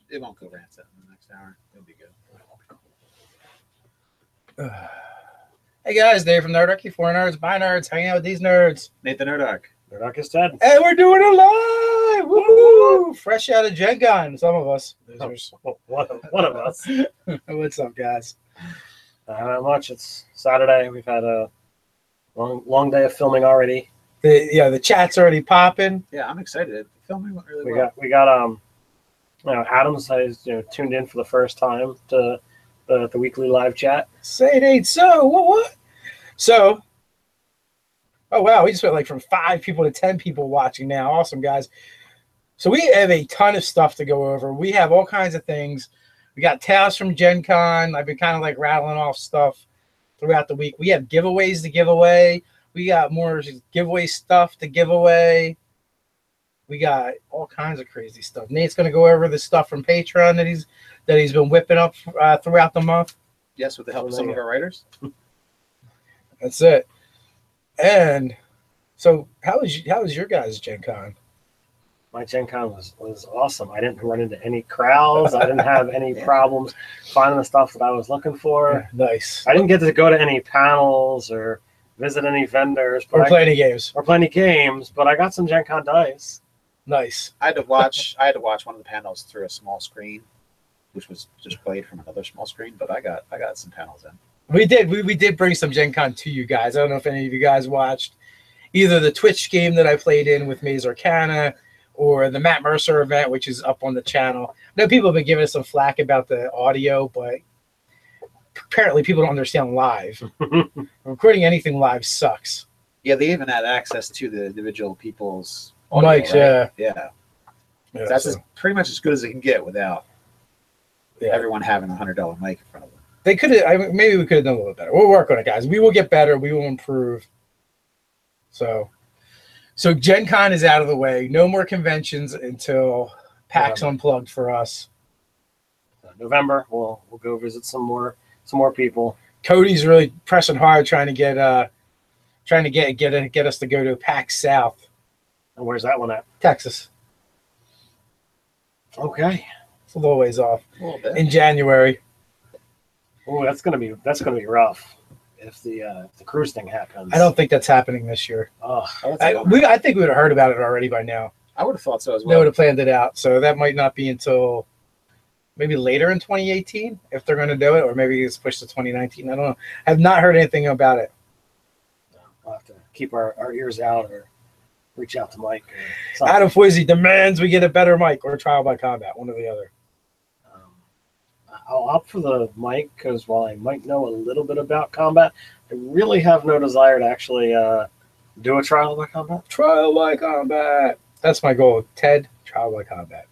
it won't go rancid in the next hour. It'll be good. Hey guys, Dave from Nerdarchy, 4 nerds, by nerds, hanging out with these nerds. Nate the Nerdarch. Nerdarch is dead. Hey, we're doing it live! Woo! Fresh out of Gen Con, some of us. One of us. What's up, guys? Not much. It's Saturday. We've had a long day of filming already. The chat's already popping. Yeah, I'm excited. The filming went really well. We got Adams has tuned in for the first time to the weekly live chat. Say it ain't so. What? So, oh wow, we just went like from 5 people to 10 people watching now. Awesome, guys. So we have a ton of stuff to go over. We have all kinds of things. We got tales from Gen Con. I've been kind of like rattling off stuff throughout the week. We have giveaways to give away. We got more giveaway stuff to give away. We got all kinds of crazy stuff. Nate's going to go over the stuff from Patreon that he's been whipping up throughout the month. Yes, with the help of some of our writers. That's it. And so, how was your guys' Gen Con? My Gen Con was awesome. I didn't run into any crowds. I didn't have any problems finding the stuff that I was looking for. Yeah, nice. I didn't get to go to any panels or visit any vendors. Or play any games. Or play any games, but I got some Gen Con dice. Nice. I had to watch one of the panels through a small screen, which was just played from another small screen, but I got some panels in. We did bring some Gen Con to you guys. I don't know if any of you guys watched either the Twitch game that I played in with Maze Arcana or the Matt Mercer event, which is up on the channel. I know people have been giving us some flack about the audio, but apparently people don't understand live. Recording anything live sucks. Yeah, they even had access to the individual people's audio, mics, right? Yeah. That's pretty much as good as it can get without everyone having a $100 mic in front of them. They could have. Maybe we could have done a little better. We'll work on it, guys. We will get better. We will improve. So Gen Con is out of the way. No more conventions until PAX Unplugged for us. November, we'll go visit some more people. Cody's really pressing hard, trying to get us to go to PAX South. And where's that one at? Texas. Okay, it's a little ways off. A little bit. In January. Oh, that's gonna be rough if the cruise thing happens. I don't think that's happening this year. Oh, I think we would have heard about it already by now. I would have thought so as well. They would have planned it out, so that might not be until maybe later in 2018 if they're going to do it, or maybe it's pushed to 2019. I don't know. I have not heard anything about it. We'll have to keep our ears out or reach out to Mike. Adam Foisey demands we get a better mic or trial by combat, one or the other. I'll opt for the mic because while I might know a little bit about combat, I really have no desire to actually do a trial by combat. Trial by combat. That's my goal. Ted, trial by combat.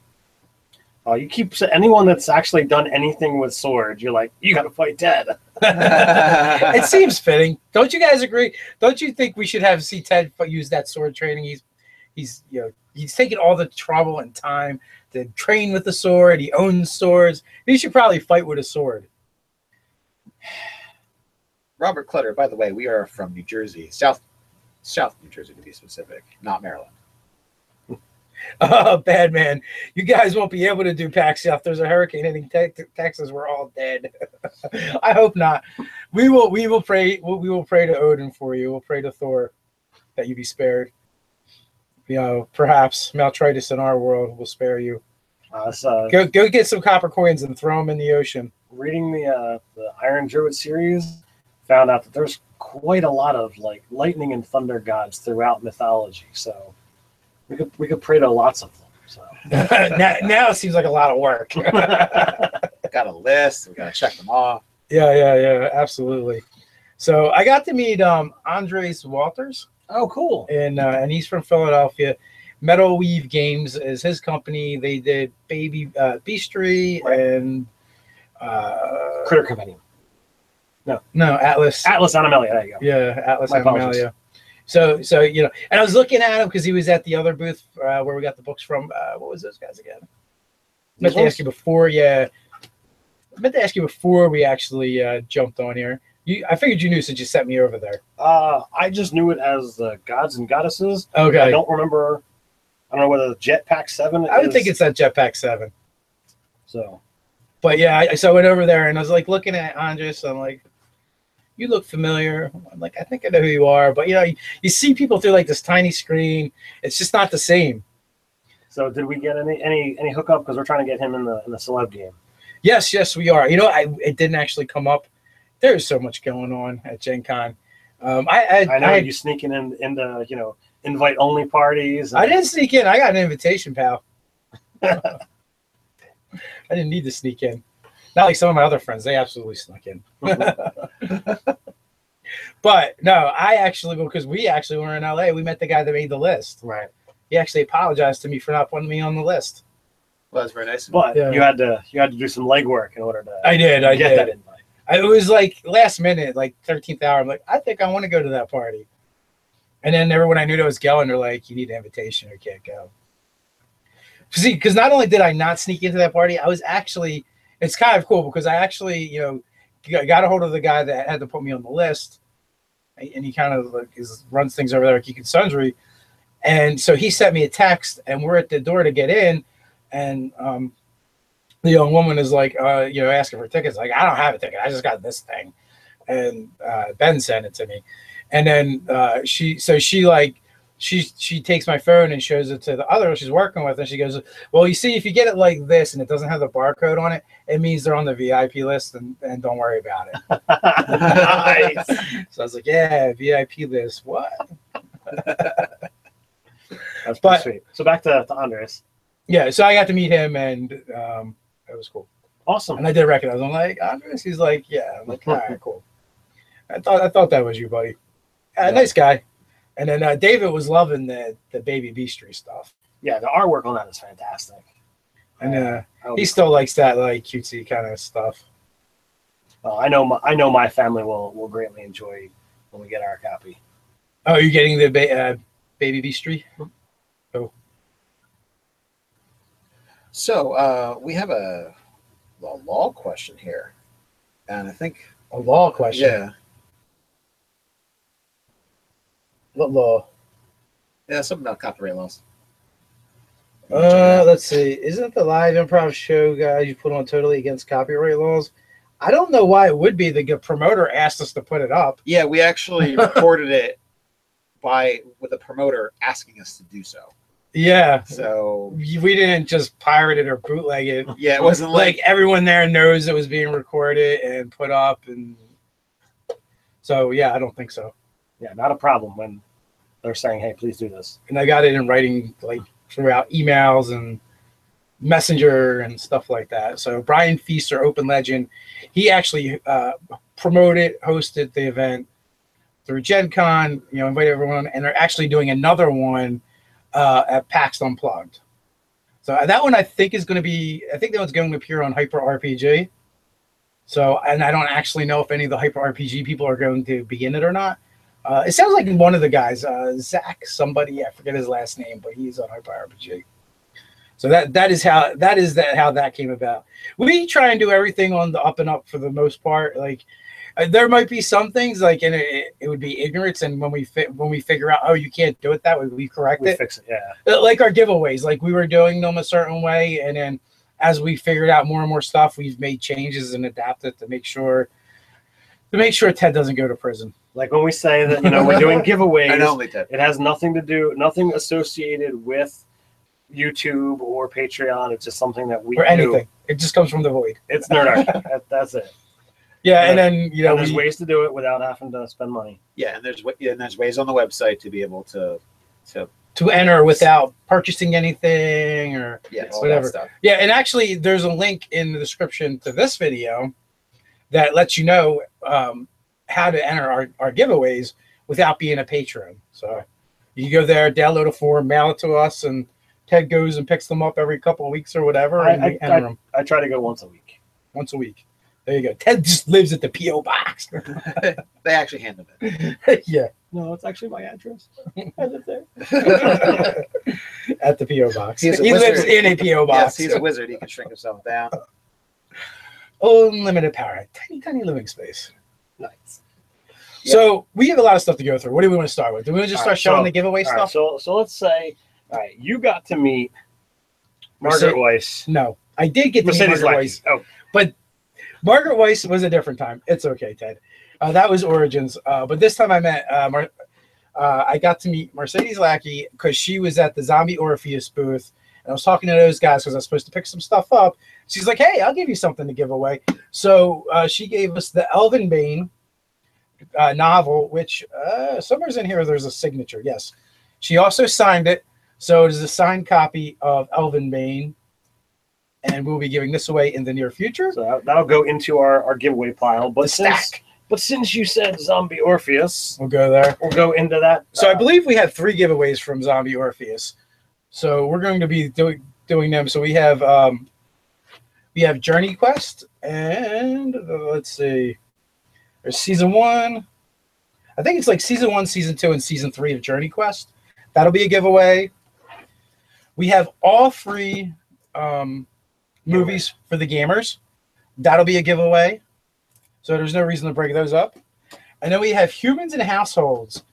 You keep saying anyone that's actually done anything with swords, you're like, you got to fight Ted. It seems fitting. Don't you guys agree? Don't you think we should see Ted use that sword training? He's taken all the trouble and time to train with the sword. He owns swords. He should probably fight with a sword. Robert Clutter, by the way, we are from New Jersey, South New Jersey to be specific, not Maryland. Oh, bad man. You guys won't be able to do PAX South. There's a hurricane hitting Texas. We're all dead. I hope not. We will pray. We will pray to Odin for you. We'll pray to Thor that you be spared. Perhaps Maltritus in our world will spare you. Go get some copper coins and throw them in the ocean. Reading the Iron Druid series, found out that there's quite a lot of like lightning and thunder gods throughout mythology. So we could pray to lots of them. So now it seems like a lot of work. Got a list. We got to check them off. Yeah, absolutely. So I got to meet Andres Walters. Oh, cool. And he's from Philadelphia. Metal Weave Games is his company. They did Beastiary and Critter Compendium. No, Atlas. Atlas Animalia. There you go. Yeah, Atlas Animalia. So and I was looking at him because he was at the other booth where we got the books from. What was those guys again? I meant to ask you before. Yeah, I meant to ask you before we actually jumped on here. I figured you knew since you sent me over there. I just knew it as the gods and goddesses. Okay. I don't remember. I don't know whether the Jetpack 7 I would think it's that Jetpack 7. So, but yeah, so I went over there and I was like looking at Andres. I'm like, you look familiar. I'm like, I think I know who you are. But you see people through like this tiny screen. It's just not the same. so did we get any hookup? Because we're trying to get him in the celeb game. Yes, we are. It didn't actually come up. There's so much going on at Gen Con. I know you sneaking into invite only parties. I didn't sneak in. I got an invitation, pal. I didn't need to sneak in. Not like some of my other friends. They absolutely snuck in. But no, because we actually were in LA. We met the guy that made the list. Right. He actually apologized to me for not putting me on the list. Well, that's very nice. But you had to do some legwork in order to. I did. Get that invite. It was like last minute, like 13th hour. I'm like, I think I want to go to that party. And then everyone I knew that was going, they're like, you need an invitation or you can't go. See, because not only did I not sneak into that party, I was actually, it's kind of cool because I actually, got a hold of the guy that had to put me on the list. And he kind of runs things over there at Geek and Sundry. And so he sent me a text and we're at the door to get in. And the young woman is like, asking for tickets. Like, I don't have a ticket. I just got this thing. And Ben sent it to me. And then she takes my phone and shows it to the other she's working with. And she goes, well, you see, if you get it like this and it doesn't have the barcode on it, it means they're on the VIP list and don't worry about it. Nice. So I was like, yeah, VIP list. What? That's pretty sweet. So back to Andres. Yeah, so I got to meet him and it was cool. Awesome. And I did recognize him. I'm like, Andres? He's like, yeah. I'm like, all right, cool. I thought that was you, buddy. Yeah. Nice guy. And then David was loving the Baby Beastiary stuff. Yeah, the artwork on that is fantastic. And he still likes that like cutesy kind of stuff. Well, I know my family will greatly enjoy when we get our copy. Oh, you're getting the Baby Beastiary? Oh. So we have a law question here, and I think a law question. Yeah. What law? Yeah, something about copyright laws. Let's see. Isn't the live improv show, guys, you put on totally against copyright laws? I don't know why it would be. The promoter asked us to put it up. Yeah, we actually recorded it with the promoter asking us to do so. Yeah. So we didn't just pirate it or bootleg it. Yeah, it wasn't like everyone there knows it was being recorded and put up, and so yeah, I don't think so. Yeah, not a problem when they're saying, "Hey, please do this." And I got it in writing, like throughout emails and Messenger and stuff like that. So Brian Feaster, Open Legend, he actually promoted, hosted the event through Gen Con. Invited everyone, and they're actually doing another one at PAX Unplugged. So that one I think is going to be. I think that one's going to appear on Hyper RPG. So, and I don't actually know if any of the Hyper RPG people are going to be in it or not. It sounds like one of the guys, Zach, somebody, I forget his last name, but he's on Hyper RPG. So that is how that came about. We try and do everything on the up and up for the most part. Like there might be some things like, and it would be ignorance, and when we figure out, oh, you can't do it that way, we correct it. Fix it, yeah. Like our giveaways, like we were doing them a certain way, and then as we figured out more and more stuff, we've made changes and adapted to make sure Ted doesn't go to prison. Like when we say that, we're doing giveaways, I know, it has nothing associated with YouTube or Patreon. It's just something that we or anything. do. It just comes from the void. It's Nerdarchy. That's it. Yeah, and then there's ways to do it without having to spend money. Yeah, and there's ways on the website to be able to enter without purchasing anything or whatever. Stuff. Yeah, and actually, there's a link in the description to this video that lets you know how to enter our giveaways without being a patron. So you can go there, download a form, mail it to us, and Ted goes and picks them up every couple of weeks or whatever. I try to go once a week. Once a week. There you go. Ted just lives at the P.O. box. They actually hand them in. Yeah. No, it's actually my address. I live there. At the P.O. box. He lives in a P.O. box. Yes, he's a wizard. He can shrink himself down. Unlimited power. Tiny, tiny living space. Nice. So we have a lot of stuff to go through. What do we want to start with? Do we want to just start showing the giveaway stuff? Right, so let's say, all right, you got to meet Margaret Weiss. No. I did get to meet Mercedes Margaret Lackey. Weiss, Oh, but Margaret Weiss was a different time. It's okay, Ted. That was Origins. But this time I met, I got to meet Mercedes Lackey because she was at the Zombie Orpheus booth. And I was talking to those guys because I was supposed to pick some stuff up. She's like, hey, I'll give you something to give away. So she gave us the Elven Bane novel, which somewhere's in here there's a signature. Yes. She also signed it. So it is a signed copy of Elven Bane. And we'll be giving this away in the near future. so that'll go into our giveaway pile. But The stack. since you said Zombie Orpheus, We'll go there. we'll go into that. So I believe we have 3 giveaways from Zombie Orpheus. So we're going to be doing them. So we have Journey Quest and let's see. There's season 1. I think it's like season 1, season 2, and season 3 of Journey Quest. That'll be a giveaway. We have all 3 movies for the gamers. That'll be a giveaway. So there's no reason to break those up. And then we have Humans and Households.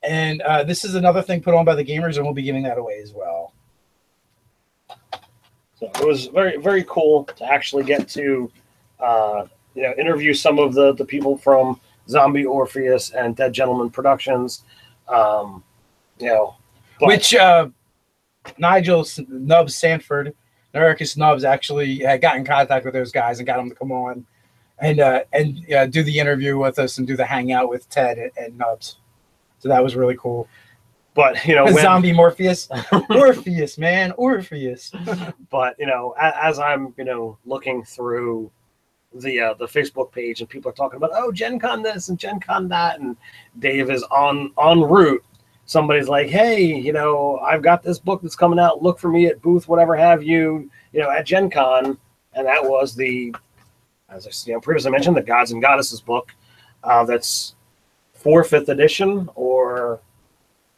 And this is another thing put on by the gamers, and we'll be giving that away as well. So it was very, very cool to actually get to, interview some of the people from Zombie Orpheus and Dead Gentleman Productions. Which Nigel Nubs Sanford, Nerdarchy Nubs, actually had got in contact with those guys and got them to come on and do the interview with us and do the hangout with Ted and Nubs. So that was really cool. But when, Zombie Morpheus, Orpheus, man, Orpheus. But as I'm looking through the Facebook page and people are talking about Gen Con this and Gen Con that, and Dave is en route. Somebody's like, hey, I've got this book that's coming out. Look for me at booth, whatever have you, at Gen Con, and that was as I previously mentioned, the Gods and Goddesses book. That's for 5th edition or.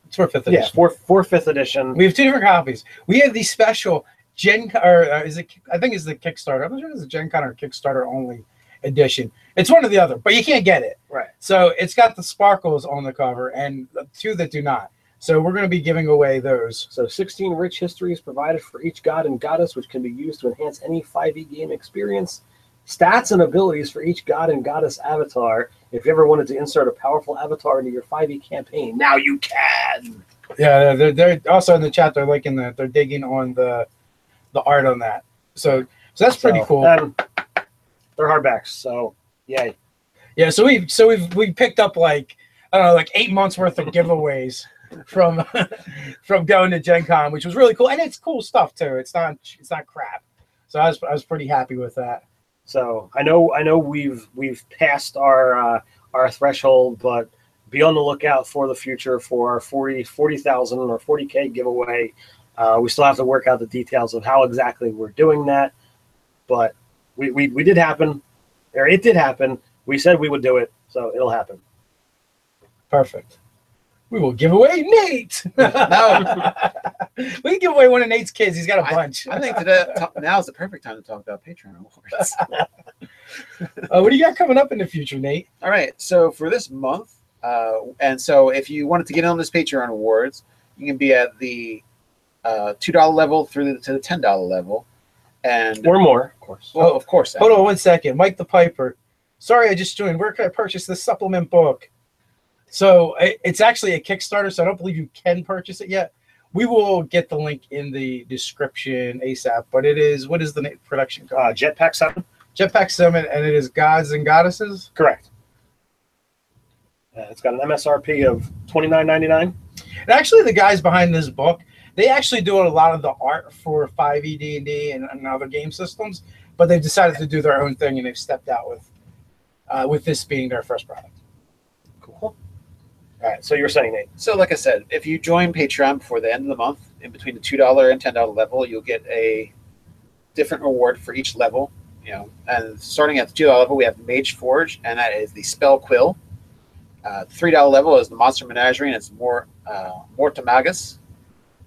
It's for 5th edition. Yeah, for 5th edition. We have 2 different copies. We have the special Gen Con, or I think it's the Kickstarter. I'm not sure if it's a Gen Con or Kickstarter only edition. It's one or the other, but you can't get it. Right. So it's got the sparkles on the cover and 2 that do not. So we're going to be giving away those. So 16 rich histories provided for each god and goddess, which can be used to enhance any 5e game experience. Stats and abilities for each god and goddess avatar. If you ever wanted to insert a powerful avatar into your 5e campaign, now you can. Yeah, they're also in the chat. They're liking that. They're digging on the art on that. So that's pretty cool. They're hardbacks, so yay. Yeah, so we've picked up like 8 months worth of giveaways from going to Gen Con, which was really cool, and it's cool stuff too. It's not crap. So I was pretty happy with that. So I know we've passed our threshold, but be on the lookout for the future for our 40,000 or 40K giveaway. We still have to work out the details of how exactly we're doing that, but we did happen, or it did happen. We said we would do it, so it'll happen. Perfect. We will give away Nate. No. We can give away one of Nate's kids. He's got a bunch. I think now is the perfect time to talk about Patreon awards. What do you got coming up in the future, Nate? All right. So for this month, and so if you wanted to get on this Patreon awards, you can be at the $2 level to the $10 level, and Or more, of course. Well, of course. Hold on 1 second. Mike the Piper. Sorry, I just joined. Where can I purchase this supplement book? So it's actually a Kickstarter, so I don't believe you can purchase it yet. We will get the link in the description ASAP, but it is, what is the production called? Jetpack 7? Jetpack 7, and it is Gods and Goddesses? Correct. It's got an MSRP of $29.99. And actually, the guys behind this book, they actually do a lot of the art for 5e D&D and other game systems, but they've decided to do their own thing, and they've stepped out with this being their first product. Cool. All right, so you were saying, Nate. So like I said, if you join Patreon before the end of the month, in between the $2 and $10 level, you'll get a different reward for each level. And starting at the $2 level, we have Mage Forge, and that is the Spell Quill. $3 level is the Monster Menagerie, and it's Mortamagus.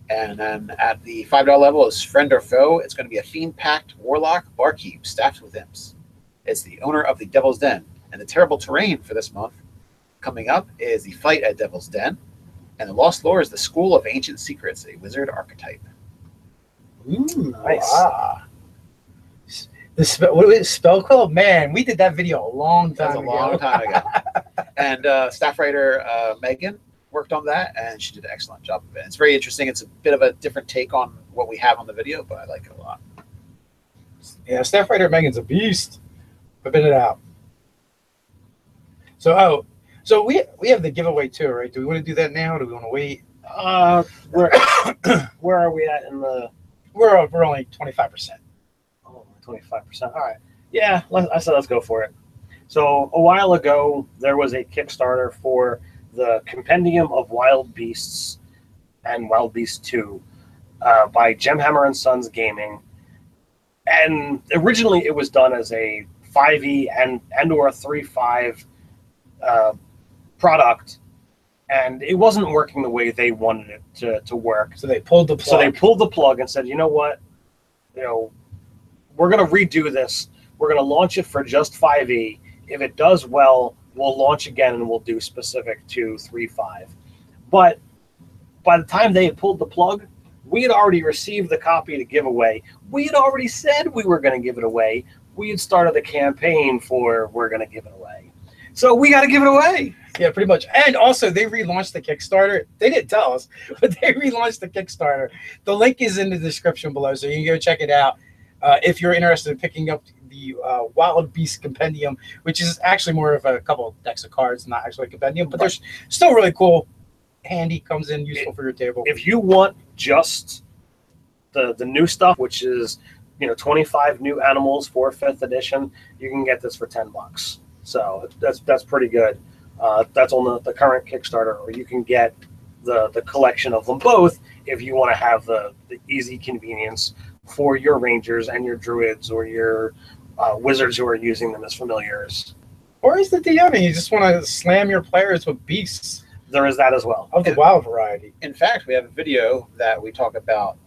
And then at the $5 level is Friend or Foe. It's going to be a Fiend-Packed Warlock Barkeep staffed with imps. It's the owner of the Devil's Den. And the terrible terrain for this month coming up is the Fight at Devil's Den. And the Lost Lore is the School of Ancient Secrets, a wizard archetype. Ooh, nice. Ah. The spell, what was it, spell club? Man, we did that video a long That time was a ago. long time ago. And staff writer Megan worked on that, and she did an excellent job of it. It's very interesting. It's a bit of a different take on what we have on the video, but I like it a lot. Yeah, staff writer Megan's a beast. Whipping it out. So we have the giveaway too, right? Do we want to do that now? Or do we want to wait? Where are we at in the? We're only 25%. Oh, 25%. All right. Yeah, I said let's go for it. So a while ago, there was a Kickstarter for the Compendium of Wild Beasts and Wild Beasts 2 by Gemhammer and Sons Gaming. And originally it was done as a 5e and or a 3.5 product, and it wasn't working the way they wanted it to work. So they pulled the plug. So they pulled the plug and said, you know what, we're going to redo this. We're going to launch it for just 5e. If it does well, we'll launch again and we'll do specific to 3.5. But by the time they had pulled the plug, we had already received the copy to give away. We had already said we were going to give it away. We had started the campaign for we're going to give it away. So we got to give it away. Yeah, pretty much. And also, they relaunched the Kickstarter. They didn't tell us, but they relaunched the Kickstarter. The link is in the description below, so you can go check it out if you're interested in picking up the Wild Beast Compendium, which is actually more of a couple of decks of cards, not actually a compendium, but they're still really cool. Handy, comes in useful for your table. If you want just the new stuff, which is 25 new animals for 5th edition, you can get this for $10. So that's pretty good. That's on the current Kickstarter, or you can get the collection of them both if you want to have the easy convenience for your rangers and your druids or your wizards who are using them as familiars. Or is the DM and you just want to slam your players with beasts? There is that as well. Of the wild variety. In fact, we have a video that we talk about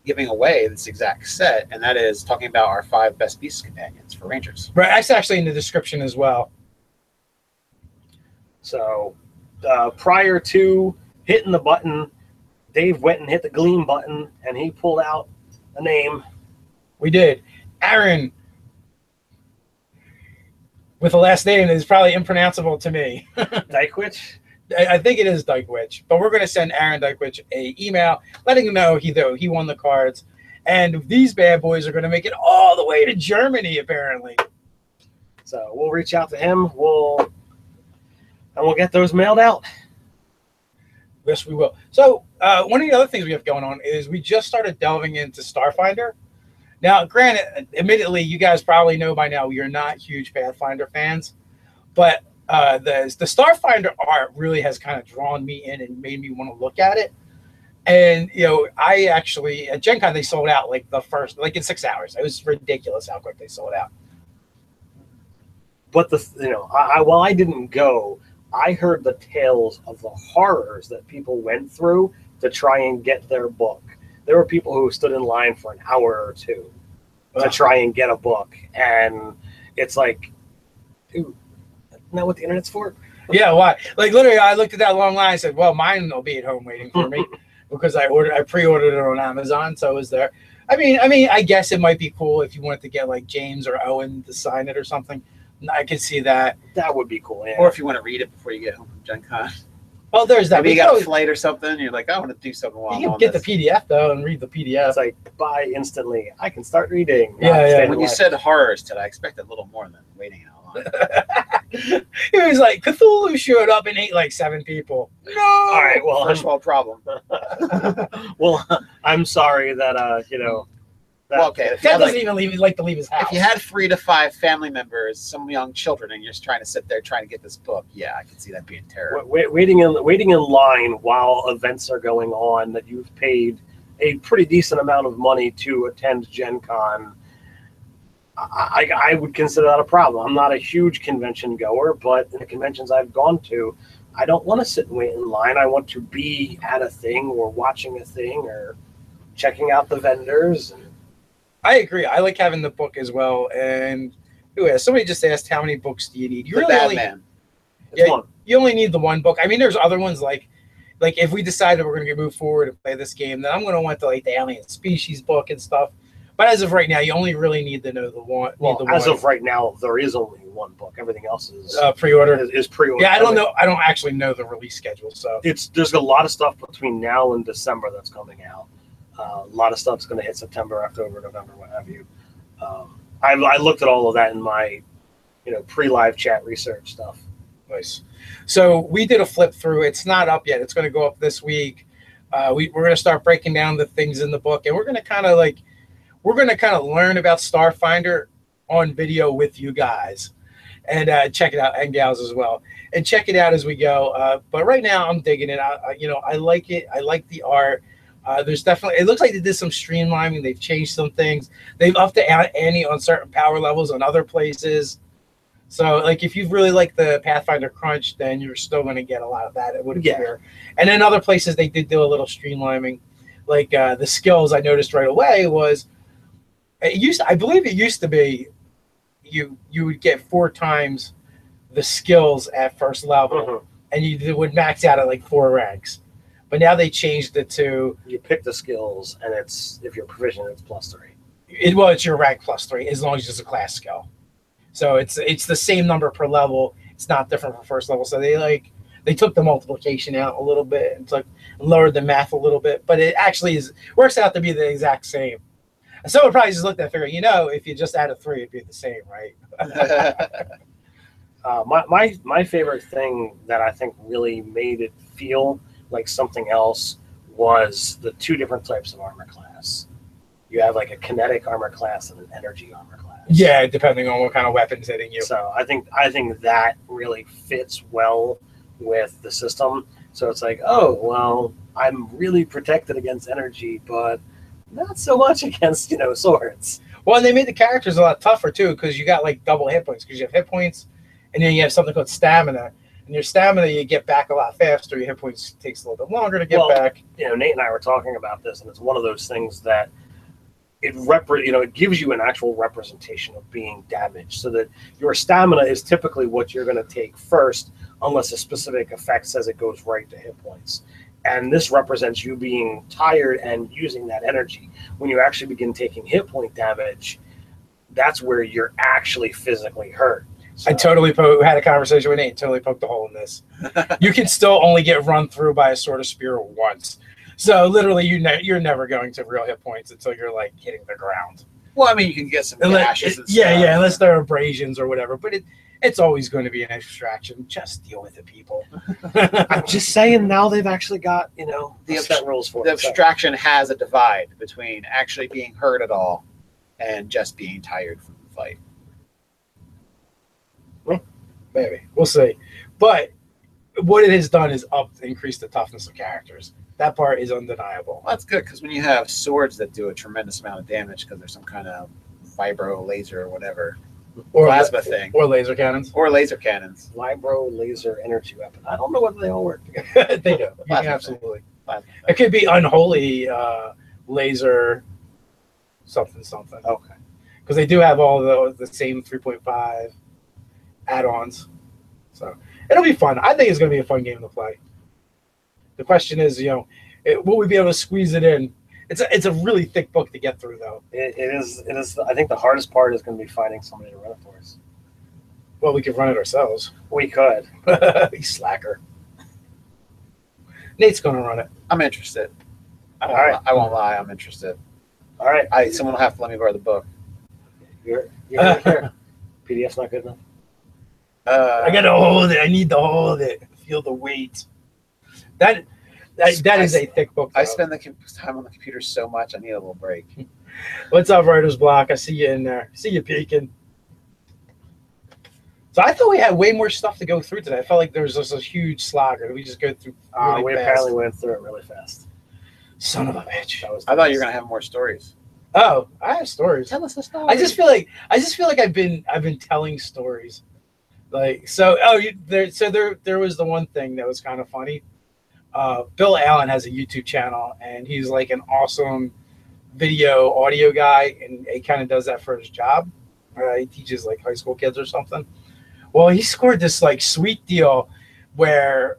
giving away this exact set, and that is talking about our 5 best beast companions for rangers. Right, that's actually in the description as well. So prior to hitting the button, Dave went and hit the Gleam button, and he pulled out a name. We did. Aaron, with a last name that is probably impronounceable to me. Dykewich? I think it is Dykewich, but we're going to send Aaron Dykewich a email letting him know he won the cards, and these bad boys are going to make it all the way to Germany apparently. So we'll reach out to him. We'll get those mailed out. Yes, we will. So one of the other things we have going on is we just started delving into Starfinder. Now, granted, admittedly, you guys probably know by now we are not huge Pathfinder fans, but the Starfinder art really has kind of drawn me in and made me want to look at it. And I actually at Gen Con they sold out like in 6 hours. It was ridiculous how quick they sold out. But while I didn't go, I heard the tales of the horrors that people went through to try and get their book. There were people who stood in line for an hour or two to try and get a book, and it's like, dude, isn't that what the internet's for? Yeah, why? Like literally, I looked at that long line. I said, "Well, mine will be at home waiting for me," because I pre-ordered it on Amazon, so it was there. I mean, I guess it might be cool if you wanted to get like James or Owen to sign it or something. I could see that. That would be cool, yeah. Or if you want to read it before you get home from Gen Con. Well, there's that. Maybe you got a flight or something. You're like, I want to do something while you I'm can on get this. the PDF though and read the PDF. It's like buy instantly. I can start reading. Yeah. When you said horrors today, I expected a little more than waiting out long. It was like Cthulhu showed up and ate like 7 people. No. All right. Well, First world problem. well, I'm sorry that Well, okay. If you, Ted had, doesn't like, even like to leave his house. if you had 3 to 5 family members, some young children, and you're just trying to sit there trying to get this book, yeah, I can see that being terrible. waiting in line while events are going on that you've paid a pretty decent amount of money to attend Gen Con, I would consider that a problem. I'm not a huge convention goer, but in the conventions I've gone to, I don't want to sit and wait in line. I want to be at a thing or watching a thing or checking out the vendors. I agree. I like having the book as well. And somebody just asked, how many books do you need? You The really Bad only, Man. you only need the one book. I mean, there's other ones like if we decided we're going to move forward and play this game, then I'm going to want the alien species book and stuff. But as of right now, you only really need to know the one. Well, as of right now, there is only one book. Everything else is pre-order. Is pre-order. Yeah, I don't know. I don't actually know the release schedule. So there's a lot of stuff between now and December that's coming out. A lot of stuff's going to hit September, October, November, what have you. I looked at all of that in my, pre-live chat research stuff. Nice. So we did a flip through. It's not up yet. It's going to go up this week. We're going to start breaking down the things in the book, and we're going to kind of learn about Starfinder on video with you guys, and check it out, and gals as well, and check it out as we go. But right now, I'm digging it. I like it. I like the art. There's definitely, it looks like they did some streamlining. They've changed some things. They've upped the ante on certain power levels on other places. So, like, if you really like the Pathfinder Crunch, then you're still going to get a lot of that. It would appear. And in other places, they did do a little streamlining. Like the skills, I noticed right away was, I believe it used to be, you would get 4 times the skills at first level, and you would max out at like 4 ranks. But now they changed it to, you pick the skills, and if you're proficient, it's +3. It's your rank +3 as long as it's a class skill. So it's the same number per level. It's not different from first level. So they took the multiplication out a little bit and lowered the math a little bit. But it actually works out to be the exact same. And someone probably just looked at it and figured, if you just added 3, it'd be the same, right? My favorite thing that I think really made it feel like something else was the 2 different types of armor class. You have like a kinetic armor class and an energy armor class. Yeah, depending on what kind of weapon's hitting you. So I think that really fits well with the system. So it's like, oh, well, I'm really protected against energy, but not so much against, swords. Well, and they made the characters a lot tougher too, because you got like double hit points, because you have hit points, and then you have something called stamina. And your stamina, you get back a lot faster. Your hit points takes a little bit longer to get back. Nate and I were talking about this, and it's one of those things that it gives you an actual representation of being damaged, so that your stamina is typically what you're going to take first, unless a specific effect says it goes right to hit points. And this represents you being tired and using that energy. When you actually begin taking hit point damage, that's where you're actually physically hurt. So. I totally had a conversation with Nate and totally poked a hole in this. You can still only get run through by a sword of spear once. So literally, you're never going to real hit points until you're like hitting the ground. Well, I mean, you can get some gashes and stuff. Yeah, unless there are abrasions or whatever. But it's always going to be an extraction. Just deal with it, people. I'm just saying, now they've actually got, the set rules for it. The abstraction has a divide between actually being hurt at all and just being tired from the fight. Maybe. We'll see. But what it has done is increase the toughness of characters. That part is undeniable. Well, that's good, because when you have swords that do a tremendous amount of damage because there's some kind of vibro laser or whatever, or plasma thing. Or laser cannons. Or laser cannons. Vibro laser energy weapon. I don't know whether they all work together. They do. Absolutely. It could be unholy laser something. Okay. Because they do have all the same 3.5 add-ons. So it'll be fun. I think it's going to be a fun game to play. The question is, will we be able to squeeze it in? It's a really thick book to get through, though. It is. I think the hardest part is going to be finding somebody to run it for us. Well, we could run it ourselves. We could. You slacker. Nate's going to run it. I'm interested. I won't lie. I'm interested. All right. Someone will have to let me borrow the book. You're right there. PDF's not good enough. I got to hold it. I need to hold it. Feel the weight. That is a thick book, though. I spend the time on the computer so much, I need a little break. What's up, Writer's Block? I see you in there. See you peeking. So I thought we had way more stuff to go through today. I felt like there was just a huge slog. Or did we just go through really we fast? Apparently went through it really fast. Son of a bitch. I thought you were going to have more stories. Oh, I have stories. Tell us a story. I just feel like I've been telling stories. Like, so there was the one thing that was kind of funny. Bill Allen has a YouTube channel, and he's like an awesome audio guy, and he kind of does that for his job. He teaches like high school kids or something. Well, he scored this like sweet deal where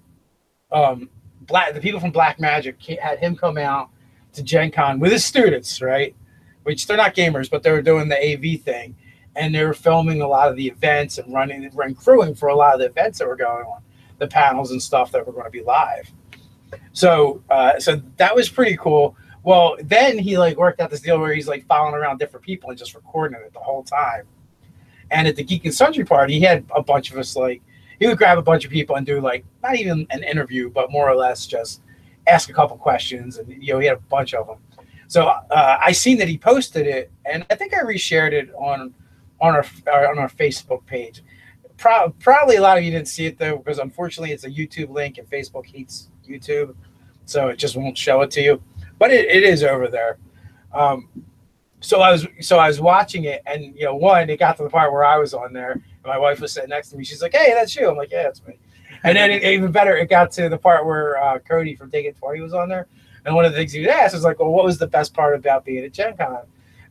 the people from Black Magic had him come out to Gen Con with his students, right? which they're not gamers, but they were doing the AV thing, and they were filming a lot of the events and running crewing for a lot of the events that were going on, the panels and stuff that were going to be live. So so that was pretty cool. Well, then he like worked out this deal where he's like following around different people and just recording it the whole time. And at the Geek and Sundry party, he had a bunch of us like, he would grab a bunch of people and do like, not even an interview, but more or less just ask a couple questions. And, you know, he had a bunch of them. So I seen that he posted it, and I think I reshared it on our Facebook page. Probably a lot of you didn't see it though, because unfortunately it's a YouTube link and Facebook hates YouTube, so it just won't show it to you. But it is over there. So I was watching it, and you know, it got to the part where I was on there, and my wife was sitting next to me. She's like, "Hey, that's you." I'm like, "Yeah, that's me." And then even better, it got to the part where Cody from Take It 20 was on there, and one of the things he would ask was like, "Well, what was the best part about being at Gen Con?"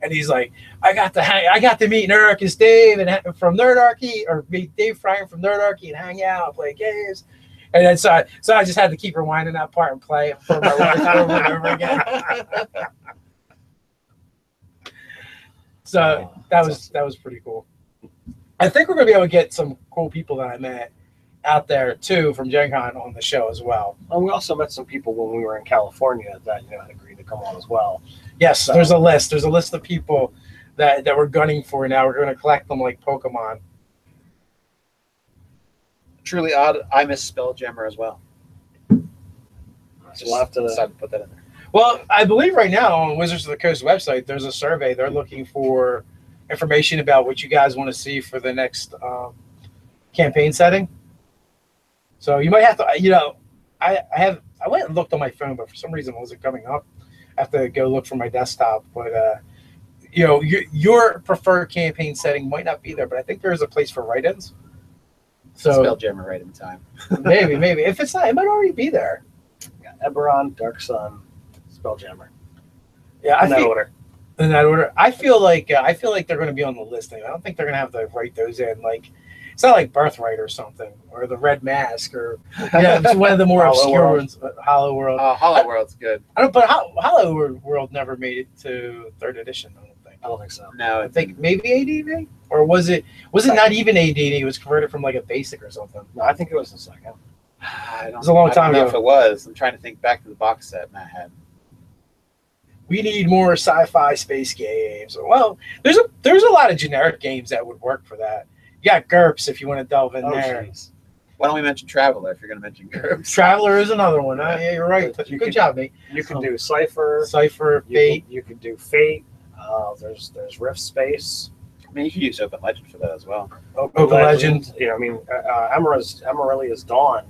And he's like, I got to meet Nerdarchy Dave and from Nerdarchy, or meet Dave Fryer from Nerdarchy and hang out and play games. And then so I just had to keep rewinding that part and play it for my wife over and over again. So that was pretty cool. I think we're gonna be able to get some cool people that I met out there too from Gen Con on the show as well. And we also met some people when we were in California that had agreed to come on as well. Yes, so there's a list. There's a list of people that we're gunning for now. We're going to collect them like Pokemon. Truly odd. I miss Spelljammer as well. So we'll have to decided to put that in there. Well, I believe right now on Wizards of the Coast website, there's a survey. They're looking for information about what you guys want to see for the next campaign setting. So you might have to, you know, I went and looked on my phone, but for some reason it wasn't coming up. I have to go look for my desktop, but you know, your preferred campaign setting might not be there, but I think there is a place for write-ins. So Spelljammer right in time. maybe if it's not, it might already be there. Yeah, Eberron, Dark Sun, Spelljammer. Yeah, in that order. In that order, I feel like they're going to be on the listing. I don't think they're going to have to write those in. Like, it's not like Birthright or something, or the Red Mask, or it's one of the more obscure ones. Hollow World. Hollow World's good. But Hollow World never made it to 3rd edition. I don't think so. No, I think maybe AD&D, or was it not even AD&D? It was converted from like a basic or something. No, I think it was the second. It was a long time I don't know ago. if it was. I'm trying to think back to the box set in my head. We need more sci-fi space games. Well, there's a lot of generic games that would work for that. You got GURPS if you want to delve in there. Geez. Why don't we mention Traveler if you're going to mention GURPS? Traveler is another one. Yeah, you're right. Good job, mate. You can do Cypher. Fate. You can do Fate. There's Rift Space. I mean, you could use Open Legend for that as well. Open Legend. You know, I mean, Amaryllia's Dawn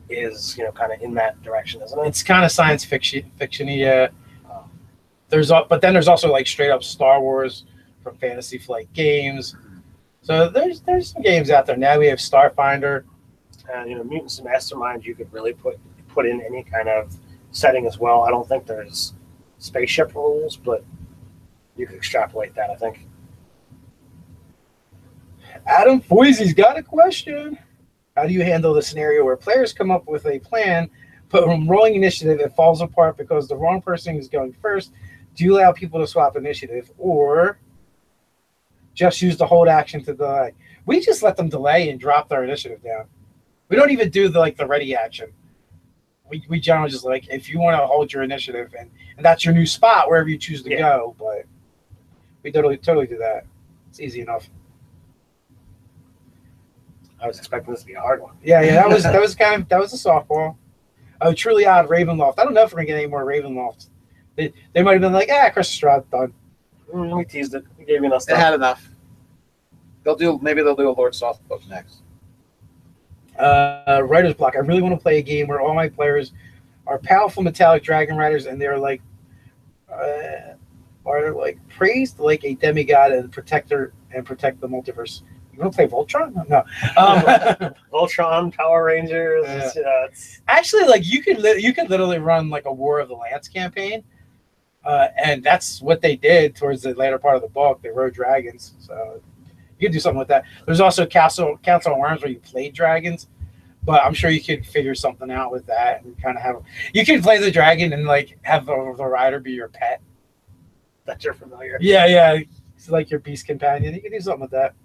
is, you know, kind of in that direction, isn't it? It's kind of science fiction-y, yeah. But then there's also like straight up Star Wars from Fantasy Flight Games. So there's some games out there now. We have Starfinder, and you know, Mutants and Mastermind. You could really put in any kind of setting as well. I don't think there's spaceship rules, but you could extrapolate that, I think. Adam Foisey's got a question. How do you handle the scenario where players come up with a plan, but from rolling initiative, it falls apart because the wrong person is going first? Do you allow people to swap initiative, or just use the hold action to delay? We just let them delay and drop their initiative down. We don't even do the ready action. We generally just like, if you want to hold your initiative and that's your new spot wherever you choose to go, but we totally do that. It's easy enough. I was expecting this to be a hard one. Yeah, that was a softball. Oh, Truly Odd Ravenloft. I don't know if we're gonna get any more Ravenlofts. They might have been like, Chris Stroud's done. We teased it. We gave you enough They stuff. had enough. Maybe they'll do a Lord Soft book next. Writer's block. I really want to play a game where all my players are powerful metallic dragon riders, and they're like praised like a demigod and protect the multiverse. You want to play Voltron? No. Voltron, Power Rangers. Actually, like you could literally run like a War of the Lance campaign, and that's what they did towards the later part of the book. They rode dragons, so you could do something with that. There's also Council of Worms where you play dragons, but I'm sure you could figure something out with that and kind of have. You could play the dragon and like have the rider be your pet. that you're familiar. Yeah. It's like your beast companion. You can do something with that.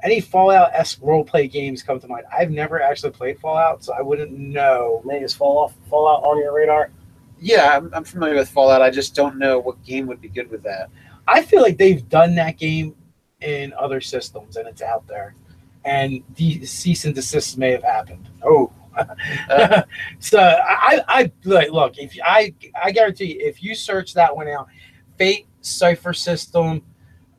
Any Fallout-esque roleplay games come to mind? I've never actually played Fallout, so I wouldn't know. Maybe is Fallout on your radar? Yeah, I'm familiar with Fallout. I just don't know what game would be good with that. I feel like they've done that game in other systems, and it's out there. And the cease and desist may have happened. Oh. So I look, if I guarantee you, if you search that one out, Fate, Cypher System,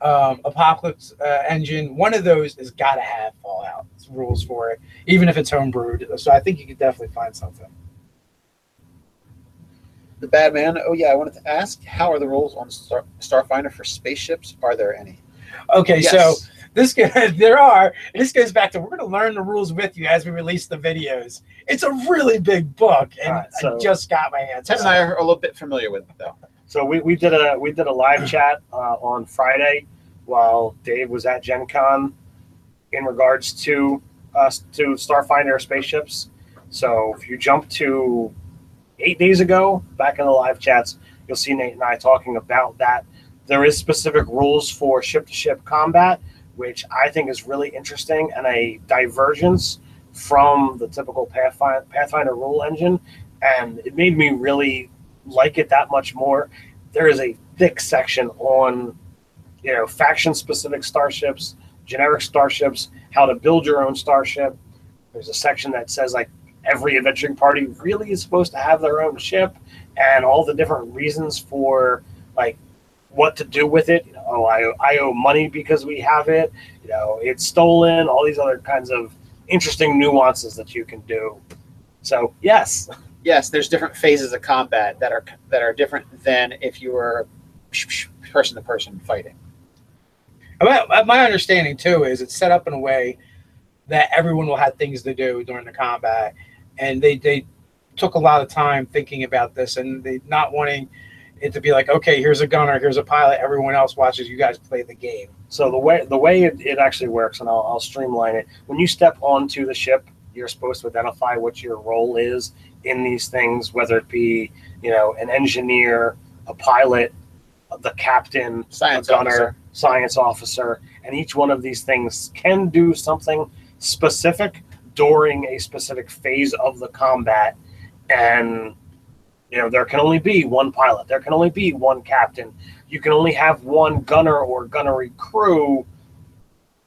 Apocalypse Engine, one of those has got to have Fallout rules for it, even if it's homebrewed. So I think you could definitely find something. The Bad Man. Oh yeah, I wanted to ask, how are the rules on Starfinder for spaceships? Are there any? Okay, Yes. so there are. And this goes back to, we're going to learn the rules with you as we release the videos. It's a really big book, and Right, so I just got my hands Tim on and I it. are a little bit familiar with it, though. So we did a live chat on Friday while Dave was at Gen Con in regards to Starfinder spaceships. So if you jump to 8 days ago, back in the live chats, you'll see Nate and I talking about that. There is specific rules for ship-to-ship combat, which I think is really interesting and a divergence from the typical Pathfinder rule engine, and it made me really like it that much more. There is a thick section on, faction-specific starships, generic starships, how to build your own starship. There's a section that says like every adventuring party really is supposed to have their own ship, and all the different reasons for like what to do with it. I owe money because we have it. It's stolen. All these other kinds of interesting nuances that you can do. So yes, there's different phases of combat that are different than if you were person to person fighting. My understanding too is it's set up in a way that everyone will have things to do during the combat, and they took a lot of time thinking about this, and they not wanting it to be like, okay, here's a gunner, here's a pilot, everyone else watches you guys play the game. So the way it actually works, and I'll streamline it. When you step onto the ship, you're supposed to identify what your role is in these things, whether it be an engineer, a pilot, the captain, Science a gunner, officer. science officer, and each one of these things can do something specific during a specific phase of the combat. And there can only be one pilot, there can only be one captain, you can only have one gunner or gunnery crew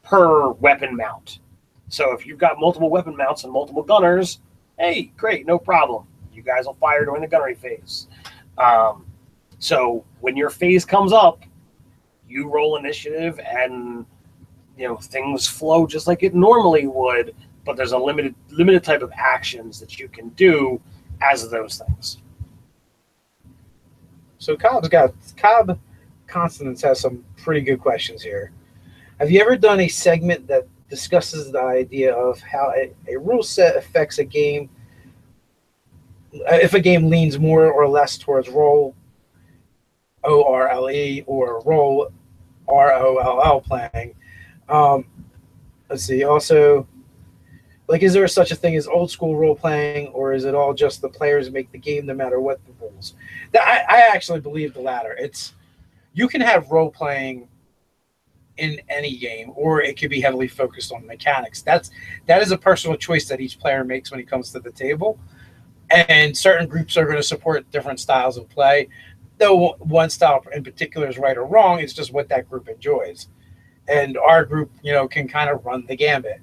per weapon mount. So if you've got multiple weapon mounts and multiple gunners, hey, great, no problem. You guys will fire during the gunnery phase. So when your phase comes up, you roll initiative, and things flow just like it normally would, but there's a limited type of actions that you can do as those things. So Cobb Constance has some pretty good questions here. Have you ever done a segment that discusses the idea of how a rule set affects a game, if a game leans more or less towards role, ORLE, or role, ROLL playing? Let's see. Also, is there such a thing as old school role playing, or is it all just the players make the game no matter what the rules? I actually believe the latter. You can have role playing in any game, or it could be heavily focused on mechanics. That is a personal choice that each player makes when he comes to the table. And certain groups are going to support different styles of play. Though one style in particular is right or wrong, it's just what that group enjoys. And our group, can kind of run the gambit.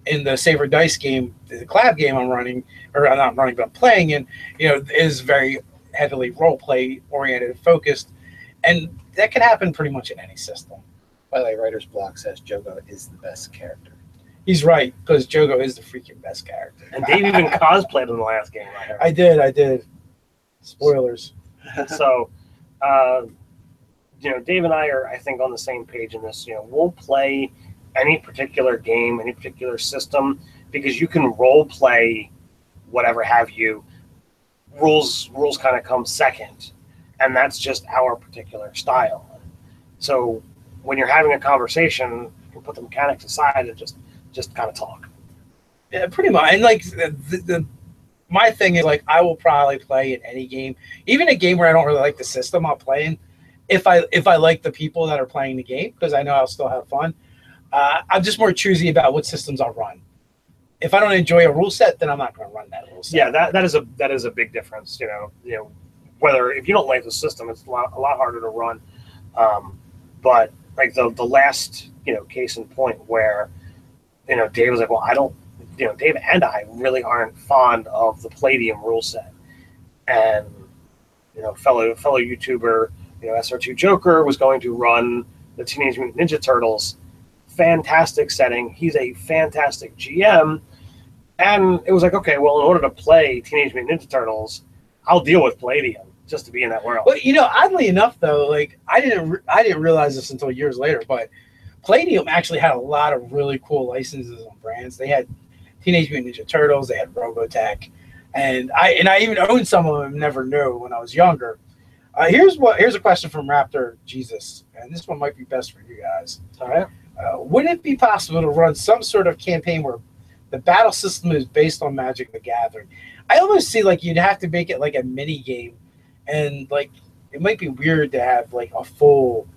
In the Saver Dice game, the collab game I'm running, or I'm not running, but I'm playing in, is very heavily role play oriented and focused. And that can happen pretty much in any system. By the way, Writer's Block says Jogo is the best character. He's right, because Jogo is the freaking best character. And Dave even cosplayed in the last game. I did. Spoilers. So, Dave and I are, I think, on the same page in this. We'll play any particular game, any particular system, because you can role play whatever have you. Rules kind of come second, and that's just our particular style. So when you're having a conversation, you can put the mechanics aside and just kind of talk. Yeah, pretty much. And my thing is like I will probably play in any game, even a game where I don't really like the system I'll play in. If I like the people that are playing the game, because I know I'll still have fun. I'm just more choosy about what systems I'll run. If I don't enjoy a rule set, then I'm not going to run that rule set. Yeah, that is a big difference. You know, whether if you don't like the system, it's a lot harder to run. But like the last case in point where Dave was like, well, I don't. Dave and I really aren't fond of the Palladium rule set, and fellow YouTuber SR2 Joker was going to run the Teenage Mutant Ninja Turtles. Fantastic setting. He's a fantastic GM, and it was like, okay, well, in order to play Teenage Mutant Ninja Turtles, I'll deal with Palladium just to be in that world. Well, oddly enough, though, like I didn't realize this until years later, but Palladium actually had a lot of really cool licenses and brands. They had Teenage Mutant Ninja Turtles, they had Robotech, and I even owned some of them. Never knew when I was younger. Here's a question from Raptor Jesus, and this one might be best for you guys. All right. Would it be possible to run some sort of campaign where the battle system is based on Magic the Gathering? I almost see like you'd have to make it like a mini game, and like it might be weird to have like a full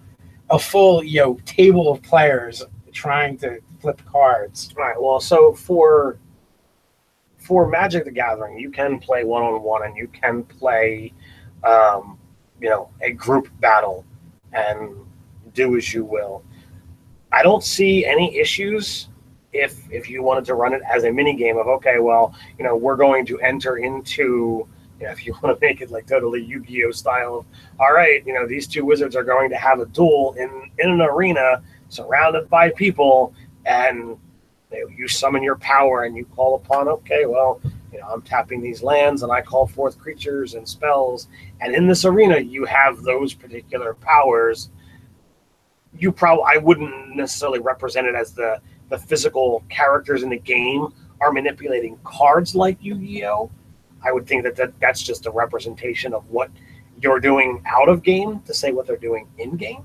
table of players trying to flip cards. All right. Well, so for Magic the Gathering, you can play one-on-one, and you can play, a group battle, and do as you will. I don't see any issues if you wanted to run it as a mini game of, okay, well, we're going to enter into, if you want to make it like totally Yu-Gi-Oh style of, all right, these two wizards are going to have a duel in an arena surrounded by people, and you summon your power and you call upon, okay, well, I'm tapping these lands and I call forth creatures and spells, and in this arena you have those particular powers. I wouldn't necessarily represent it as the physical characters in the game are manipulating cards like Yu-Gi-Oh. I would think that's just a representation of what you're doing out of game to say what they're doing in game.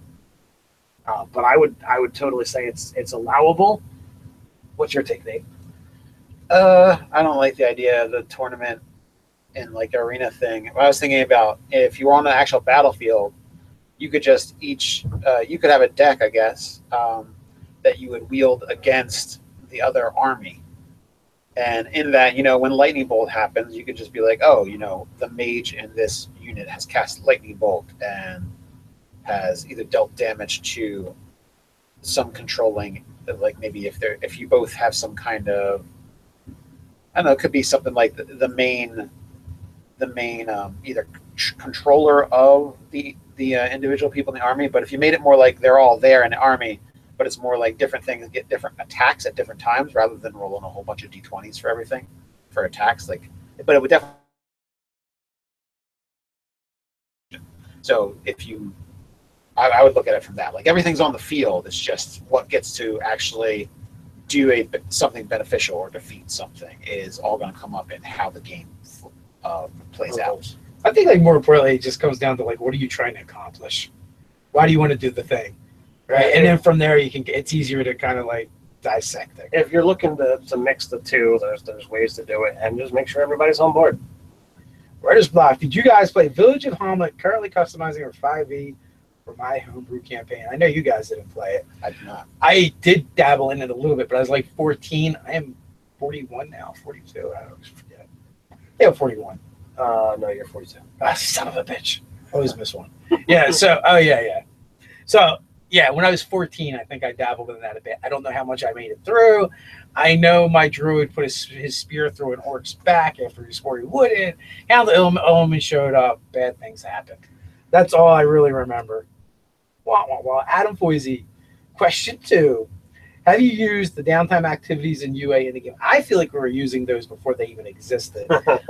But I would totally say it's allowable. What's your take, Nate? I don't like the idea of the tournament and like arena thing. I was thinking about if you were on an actual battlefield, you could just you could have a deck, I guess, that you would wield against the other army. And in that, when lightning bolt happens, you could just be like, oh, the mage in this unit has cast lightning bolt and has either dealt damage to some controlling, like maybe if you both have some kind of, I don't know, it could be something like the main either controller of the individual people in the army. But if you made it more like they're all there in the army, but it's more like different things get different attacks at different times rather than rolling a whole bunch of D20s for everything for attacks. But it would definitely. So I would look at it from that. Like everything's on the field. It's just what gets to actually do something beneficial or defeat something is all going to come up in how the game plays out. I think like more importantly, it just comes down to like, what are you trying to accomplish? Why do you want to do the thing? Right. And then from there, it's easier to kind of like dissect it. If you're looking to mix the two, there's ways to do it, and just make sure everybody's on board. Writer's Block. Did you guys play Village of Hamlet, currently customizing for 5e for my homebrew campaign? I know you guys didn't play it. I did not. I did dabble in it a little bit, but I was like 14. I am 41 now, 42. I always forget. Yeah, 41. No, you're 42. Son of a bitch. Always miss one. Yeah, so, yeah. So, yeah, when I was 14, I think I dabbled in that a bit. I don't know how much I made it through. I know my druid put his spear through an orc's back after he swore he wouldn't. How the element showed up, bad things happened. That's all I really remember. Well, Adam Foisey, question 2. Have you used the downtime activities in UA in the game? I feel like we were using those before they even existed.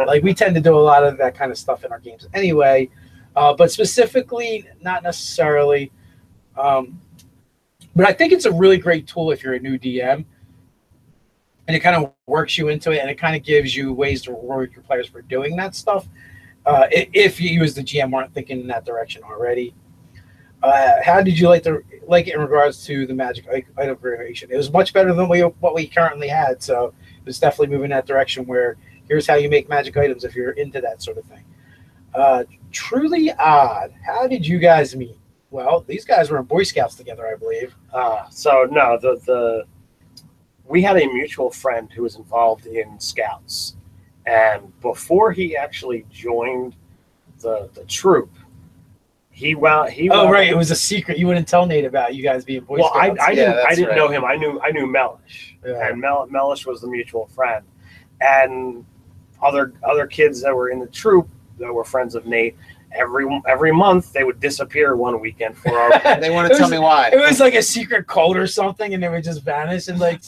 Like we tend to do a lot of that kind of stuff in our games anyway, but specifically, not necessarily. But I think it's a really great tool if you're a new DM, and it kind of works you into it, and it kind of gives you ways to reward your players for doing that stuff. If you as the GM aren't thinking in that direction already. How did you like it in regards to the magic item variation? It was much better than what we currently had, so it was definitely moving in that direction where Here's how you make magic items if you're into that sort of thing. Truly Odd. How did you guys meet? Well, these guys were in Boy Scouts together, I believe. So no, we had a mutual friend who was involved in Scouts, and before he actually joined the troop, he right, it was a secret. You wouldn't tell Nate about you guys being Boy Scouts. I didn't know him. I knew Mellish, and Mellish was the mutual friend, and other kids that were in the troop that were friends of Nate. Every month they would disappear one weekend for our. They want to tell me why. It was like a secret cult or something, and they would just vanish, and they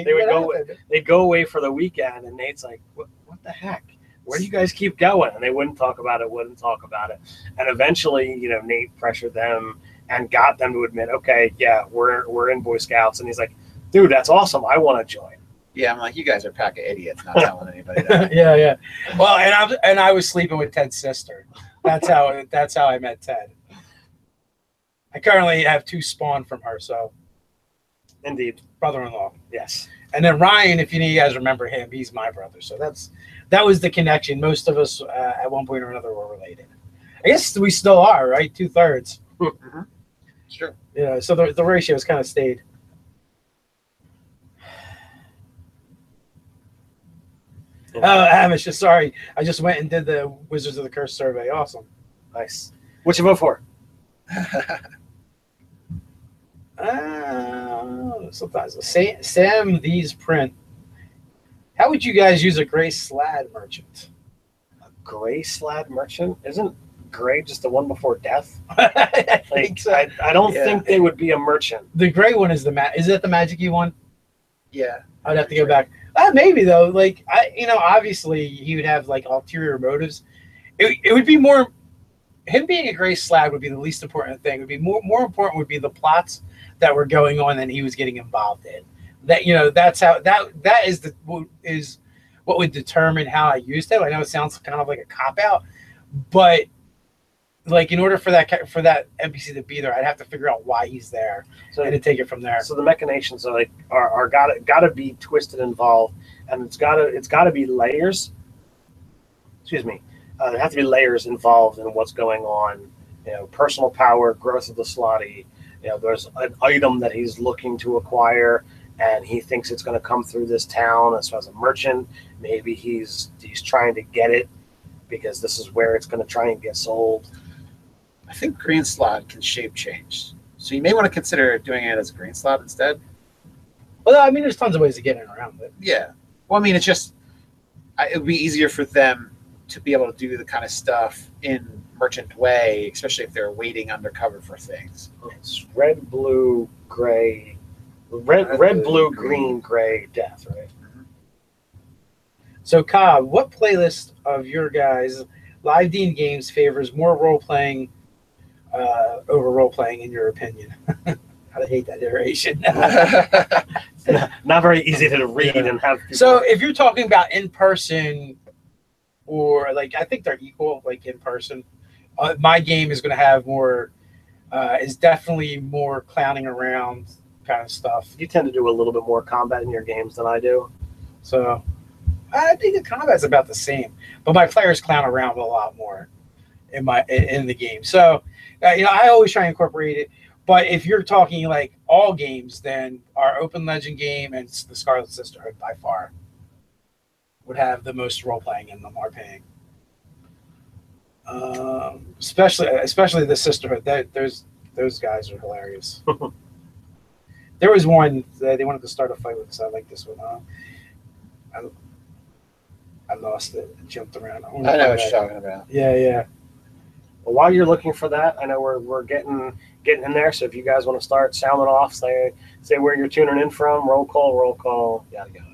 would go. They'd go away for the weekend, and Nate's like, "What the heck? Where do you guys keep going?" And they wouldn't talk about it. And eventually, Nate pressured them and got them to admit, "Okay, yeah, we're in Boy Scouts." And he's like, "Dude, that's awesome. I want to join." Yeah, I'm like, you guys are a pack of idiots, not telling anybody that. Yeah. Well, and I was sleeping with Ted's sister. That's how I met Ted. I currently have 2 spawn from her, so. Indeed. Brother-in-law. Yes. And then Ryan, if you guys remember him, he's my brother. So that was the connection. Most of us at one point or another were related. I guess we still are, right? 2/3. Mm-hmm. Sure. Yeah. So the ratio has kind of stayed. Oh, Amish, sorry. I just went and did the Wizards of the Curse survey. Awesome. Nice. What you vote for? Sometimes. Sam, these print. How would you guys use a gray slad merchant? A gray slad merchant? Isn't gray just the one before death? I think so. I don't think they would be a merchant. The gray one is is that the magic-y one? Yeah. I'd have to go back. Maybe though. Like obviously he would have like ulterior motives. It would be more. Him being a gray slad would be the least important thing. It would be more important would be the plots that were going on and he was getting involved in. That that's how that is what would determine how I used it. I know it sounds kind of like a cop out, but like in order for that NPC to be there, I'd have to figure out why he's there and to take it from there. So the machinations are gotta be twisted, involved, and it's gotta be layers. Excuse me. There have to be layers involved in what's going on. Personal power, growth of the slotty. There's an item that he's looking to acquire, and he thinks it's going to come through this town. And so as a merchant, maybe he's trying to get it because this is where it's going to try and get sold. I think green slot can shape change, so you may want to consider doing it as a green slot instead. Well, there's tons of ways to get in around it. Yeah. Well, it's just it would be easier for them to be able to do the kind of stuff in merchant way, especially if they're waiting undercover for things. It's red, blue, gray, red, blue, green, gray, death, right? Mm-hmm. So, Cobb, what playlist of your guys' live Dean games favors more role-playing over role-playing, in your opinion? I hate that iteration. Not very easy to read and have people. So, if you're talking about in-person, or I think they're equal, like in person. My game is going to have more, is definitely more clowning around kind of stuff. You tend to do a little bit more combat in your games than I do. So I think the combat's about the same, but my players clown around a lot more in the game. So, I always try and incorporate it. But if you're talking like all games, then our Open Legend game and the Scarlet Sisterhood by far would have the most role playing in them, are paying. Especially the Sisterhood. Those guys are hilarious. There was one that they wanted to start a fight with us. I like this one. I lost it. It jumped around. I know what you're talking about. Yeah. Well, while you're looking for that, I know we're getting in there. So if you guys want to start sounding off, say where you're tuning in from, roll call, yada yada.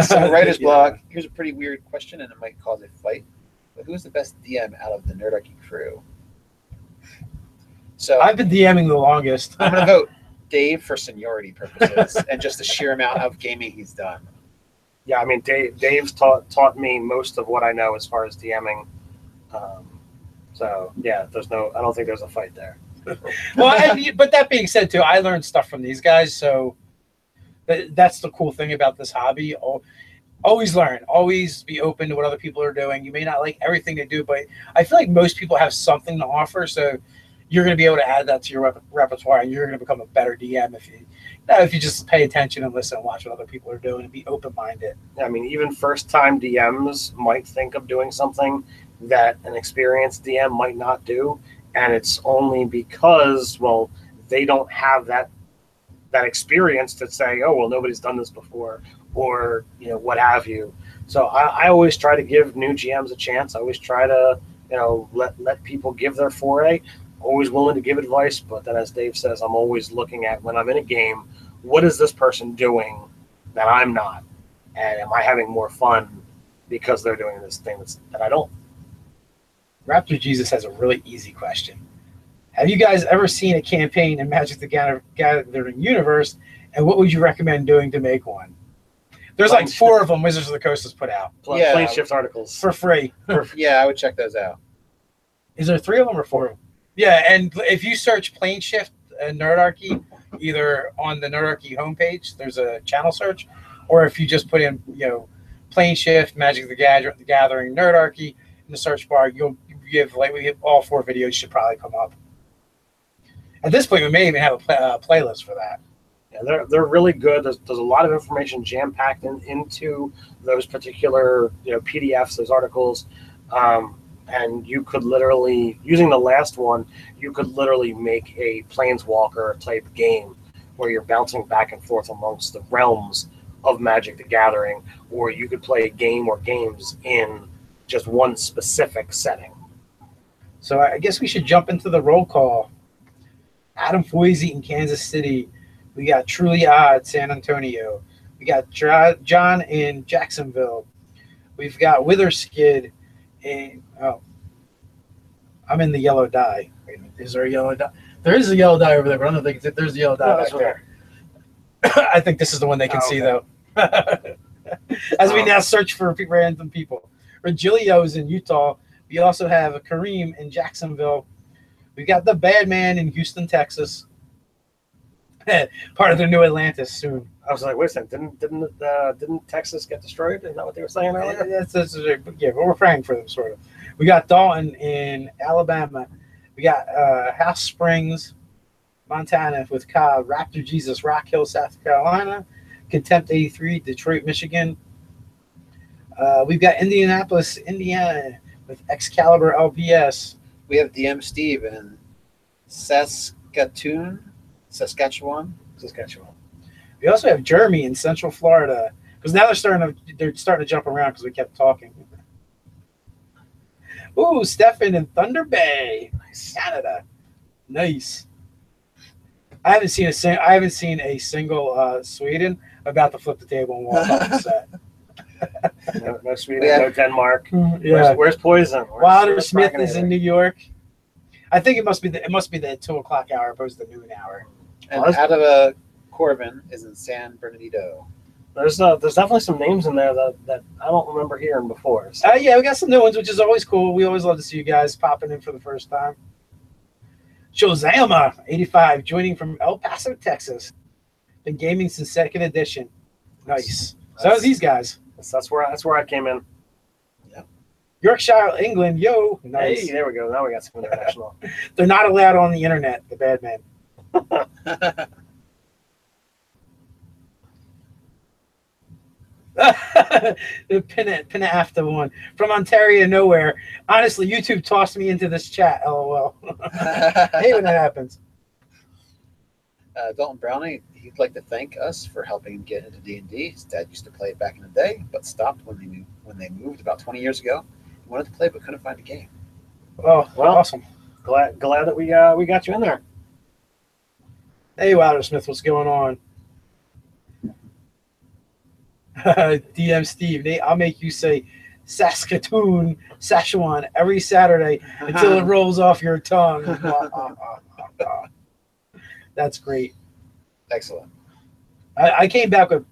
So writer's block. Here's a pretty weird question, and it might cause a fight. But who's the best DM out of the Nerdarchy crew? So I've been DMing the longest. I'm gonna vote Dave for seniority purposes and just the sheer amount of gaming he's done. Yeah, Dave's taught me most of what I know as far as DMing. So yeah, I don't think there's a fight there. Well, but that being said, too, I learned stuff from these guys, so that's the cool thing about this hobby. always learn, always be open to what other people are doing. You may not like everything they do, but I feel like most people have something to offer. So you're going to be able to add that to your repertoire, and you're going to become a better DM if you just pay attention and listen and watch what other people are doing and be open-minded. I mean, even first-time DMs might think of doing something that an experienced DM might not do, and it's only because, well, they don't have that experience to say, oh, well, nobody's done this before, or, you know, what have you. So I always try to give new GMs a chance. I always try to, you know, let people give their foray. Always willing to give advice, but then as Dave says, I'm always looking at, when I'm in a game, what is this person doing that I'm not? And am I having more fun because they're doing this thing that I don't? Raptor Jesus has a really easy question. Have you guys ever seen a campaign in Magic the Gathering universe, and what would you recommend doing to make one? There's like 4 of them Wizards of the Coast has put out. Yeah. Plane shift articles. For free. Yeah, I would check those out. Is there 3 of them or 4 of them? Yeah, and if you search Plane Shift and Nerdarchy, either on the Nerdarchy homepage, there's a channel search, or if you just put in, you know, Plane Shift, Magic the Gathering, Nerdarchy in the search bar, you'll give, like, we have all 4 videos should probably come up. At this point, we may even have a playlist for that. Yeah, they're really good. There's a lot of information jam-packed into those particular, you know, PDFs, those articles. And you could literally, using the last one, you could literally make a Planeswalker type game where you're bouncing back and forth amongst the realms of Magic the Gathering, or you could play a game or games in just one specific setting. So I guess we should jump into the roll call. Adam Foisey in Kansas City. We got Truly Odd, San Antonio. We got John in Jacksonville. We've got Witherskid in, I'm in the yellow dye. Wait a minute, is there a yellow dye? There is a yellow dye over there, but I don't think there's a yellow dye back there. I think this is the one they can see, though. As we now search for random people. Regilio's in Utah. We also have Kareem in Jacksonville. We've got the Bad Man in Houston, Texas. Part of the new Atlantis soon. I was like, wait a second, didn't Texas get destroyed? Isn't that what they were saying earlier? Yeah, but we're praying for them, sort of. We got Dalton in Alabama. We got House Springs, Montana with Cobb, Raptor Jesus, Rock Hill, South Carolina, Contempt 83, Detroit, Michigan. We've got Indianapolis, Indiana with Excalibur LPS. We have DM Steve in Saskatchewan. We also have Jeremy in Central Florida, because now they're starting to jump around because we kept talking. Ooh, Stefan in Thunder Bay, Canada. Nice. I haven't seen a single Sweden about to flip the table and walk off the set. No Sweden, no Denmark. Yeah. Where's Poison? Wilder Smith is in New York. I think it must be the 2:00 hour opposed to the noon hour. And out of Corbin is in San Bernardino. There's definitely some names in there that I don't remember hearing before. So. Yeah, we got some new ones, which is always cool. We always love to see you guys popping in for the first time. Shozama, 85, joining from El Paso, Texas. Been gaming since 2nd edition. Nice. So that was these guys. That's where I came in. Yep. Yorkshire, England, yo. Nice. Hey, there we go. Now we got some international. They're not allowed on the internet, the bad man. Pin after one from Ontario nowhere. Honestly, YouTube tossed me into this chat. LOL. Hey, when that happens. Dalton Browning, he'd like to thank us for helping him get into D&D. His dad used to play it back in the day, but stopped when they moved about 20 years ago. He wanted to play, but couldn't find a game. Oh, well, awesome! Glad that we got you in there. Hey, Wilder Smith, what's going on? DM Steve, Nate, I'll make you say Saskatoon, Saskatchewan every Saturday until it rolls off your tongue. That's great. Excellent. I came back with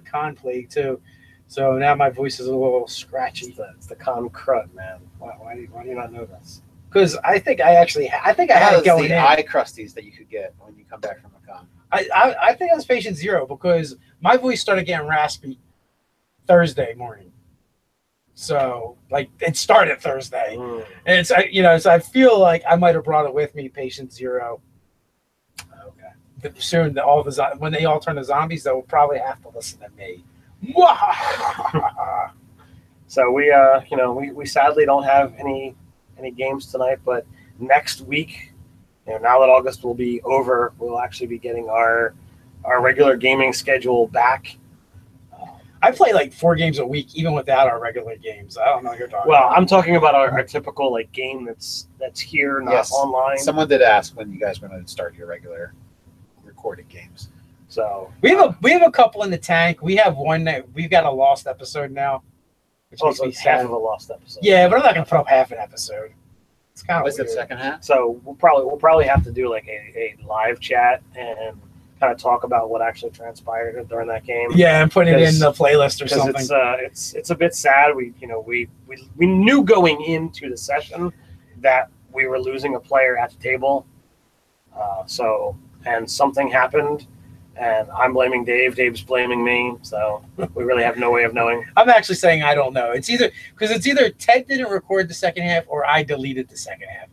con plague too, so now my voice is a little scratchy. It's the con crud, man. Why do you not know this? Because I think I had it going the in. eye crusties that you could get when you come back from a con. I think I was patient 0 because my voice started getting raspy Thursday morning. So, like, it started Thursday. Mm. And it's, you know, so I feel like I might have brought it with me, Patient Zero. Okay. But soon, when they all turn to zombies, they'll probably have to listen to me. So we, you know, we sadly don't have any games tonight, but next week, you know, now that August will be over, we'll actually be getting our regular gaming schedule back. I play like 4 games a week, even without our regular games. I don't know what you're talking Well, about. I'm talking about our typical like game that's here, not Yes. online. Someone did ask when you guys were going to start your regular recorded games. So We have a couple in the tank. We have one that we've got a lost episode now. Which makes also me it's half sad. of a lost episode. Yeah, but I'm not gonna put up half an episode. It's kind of What's the weird. second half? So we'll probably have to do like a live chat and kind of talk about what actually transpired during that game. Yeah, and put it in the playlist or Because something. it's a bit sad. We knew going into the session that we were losing a player at the table. And something happened, and I'm blaming Dave. Dave's blaming me. So we really have no way of knowing. I'm actually saying I don't know. It's either Ted didn't record the second half or I deleted the second half.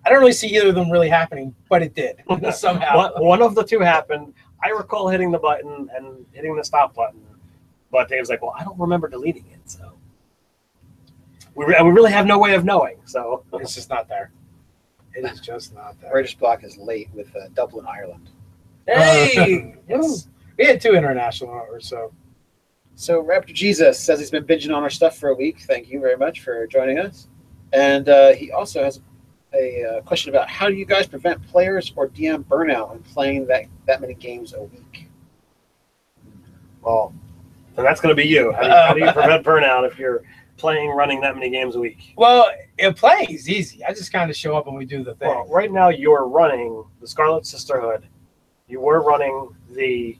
I don't really see either of them really happening, but it did somehow. One of the two happened. I recall hitting the button and hitting the stop button, but Dave's like, "Well, I don't remember deleting it." So we really have no way of knowing. So It's just not there. It is just not there. British Block is late with Dublin, Ireland. Hey, yes. We had 2 international or so. So Raptor Jesus says he's been binging on our stuff for a week. Thank you very much for joining us. And he also has a question about how do you guys prevent players or DM burnout when playing that many games a week? well, and that's going to be you. How do you prevent burnout if you're running that many games a week? Well, playing is easy. I just kind of show up and we do the thing. Well, right now you're running the Scarlet Sisterhood. You were running the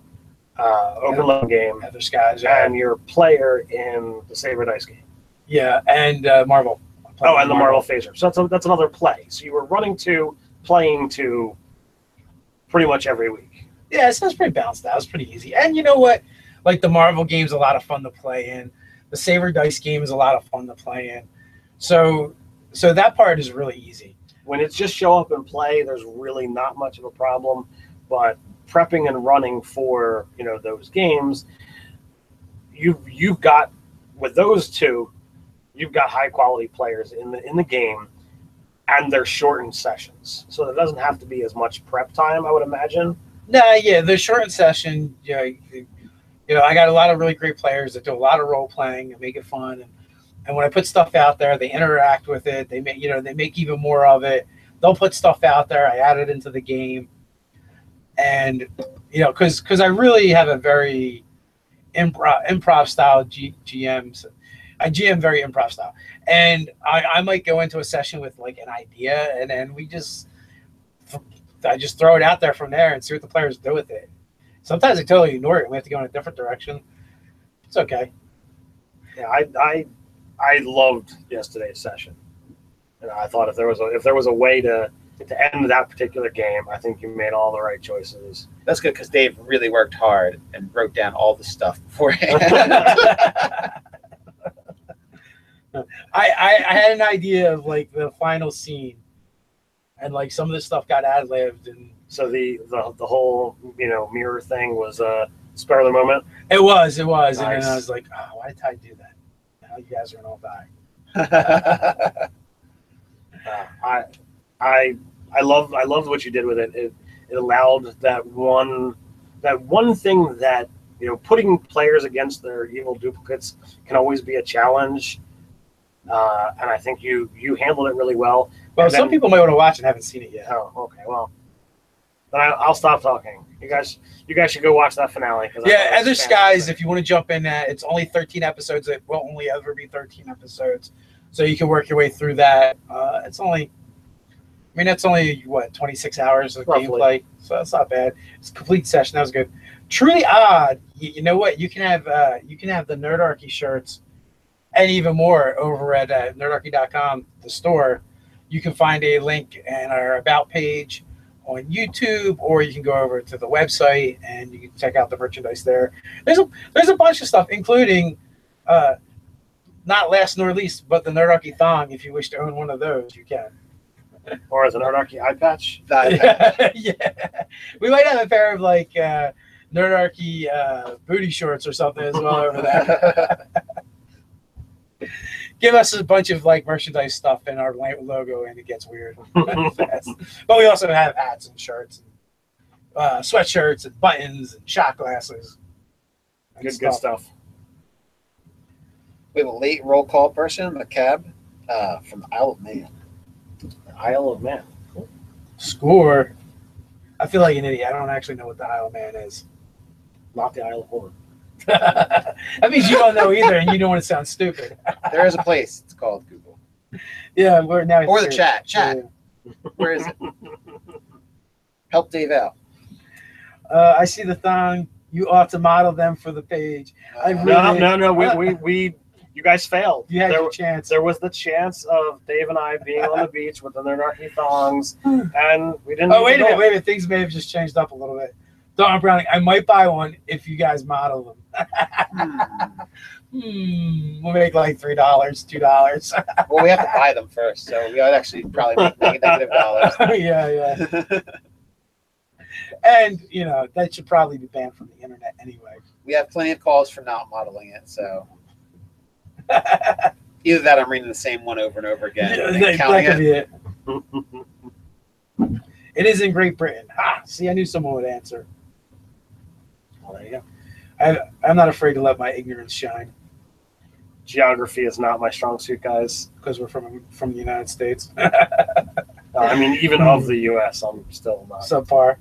Open Loan game, Other guys, and your player in the Saber Dice game. yeah, and Marvel. Oh, and the Marvel Phaser. So that's another play. So you were running 2, playing 2 pretty much every week. Yeah, it sounds pretty balanced out. It's pretty easy. And you know what? Like the Marvel game's a lot of fun to play in. The Saber Dice game is a lot of fun to play in. So that part is really easy. When it's just show up and play, there's really not much of a problem. But prepping and running for those games, you've got with those 2, you've got high quality players in the game, and they're shortened sessions, so there doesn't have to be as much prep time, I would imagine. Nah, yeah, the shortened session. I got a lot of really great players that do a lot of role playing and make it fun. And when I put stuff out there, they interact with it. They make even more of it. They'll put stuff out there. I add it into the game. And, because I really have a very improv style GM. I GM very improv style. And I might go into a session with like an idea, and then I just throw it out there from there and see what the players do with it. Sometimes I totally ignore it. We have to go in a different direction. It's okay. Yeah, I loved yesterday's session. And I thought if there was a way to end that particular game, I think you made all the right choices. That's good because Dave really worked hard and wrote down all the stuff beforehand. I had an idea of like the final scene, and like some of this stuff got ad-libbed, and So the whole mirror thing was a spur of the moment. it was, and Nice. then I was like, oh, why did I do that? Now you guys are gonna all die. I loved what you did with it. It allowed that one thing that putting players against their evil duplicates can always be a challenge. And I think you handled it really well. Well, some people might want to watch and haven't seen it yet. Oh, okay. Well, then I'll stop talking. You guys should go watch that finale. Yeah, Other Skies, if you want to jump in that, it's only 13 episodes. It will only ever be 13 episodes. So you can work your way through that. That's only, what, 26 hours of Roughly. gameplay? So that's not bad. It's a complete session. That was good. Truly Odd, you know what? You can have the Nerdarchy shirts and even more over at nerdarchy.com, the store. You can find a link in our About page on YouTube, or you can go over to the website and you can check out the merchandise there. There's a bunch of stuff, including not last nor least, but the Nerdarchy thong. If you wish to own one of those, you can. Or the Nerdarchy eye patch. Yeah. We might have a pair of like Nerdarchy booty shorts or something as well over there. Give us a bunch of like merchandise stuff in our logo, and it gets weird fast. But we also have hats and shirts, and, sweatshirts and buttons and shot glasses. And Good stuff. We have a late roll call person, McCab, from the Isle of Man. Isle of Man. Score. I feel like an idiot. I don't actually know what the Isle of Man is. Not the Isle of Woman. That means you don't know either, and you don't want to sound stupid. There is a place. It's called Google. Yeah, we're now. Or the chat. Chat. Where is it? Help Dave out. I see the thong. You ought to model them for the page. No. We you guys failed. You had your chance. There was the chance of Dave and I being on the beach with the Nerdarchy thongs, and we didn't. Oh, wait a minute. Things may have just changed up a little bit. Don Browning, I might buy one if you guys model them. We'll make like $3, $2. Well, we have to buy them first, so we ought actually probably make negative dollars. Yeah. And, that should probably be banned from the internet anyway. We have plenty of calls for not modeling it, so either that or I'm reading the same one over and over again. That could be it. It is in Great Britain. See, I knew someone would answer. Well, there you go. I'm not afraid to let my ignorance shine. Geography is not my strong suit, guys. Because we're from the United States. I mean, even of the U.S., I'm still not. Subpar.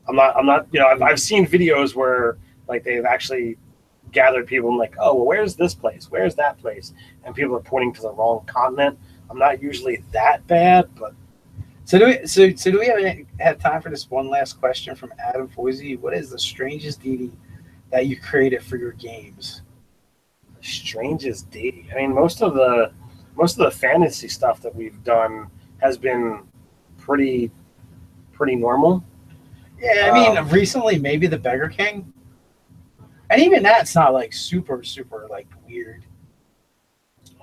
I'm not. I've seen videos where like they've actually gathered people and like, oh, well, where's this place? Where's that place? And people are pointing to the wrong continent. I'm not usually that bad, but. So do we have time for this one last question from Adam Foisey? What is the strangest deity that you created for your games? The strangest deity. I mean, most of the fantasy stuff that we've done has been pretty normal. Yeah, I mean, recently maybe the Beggar King, and even that's not like super like weird.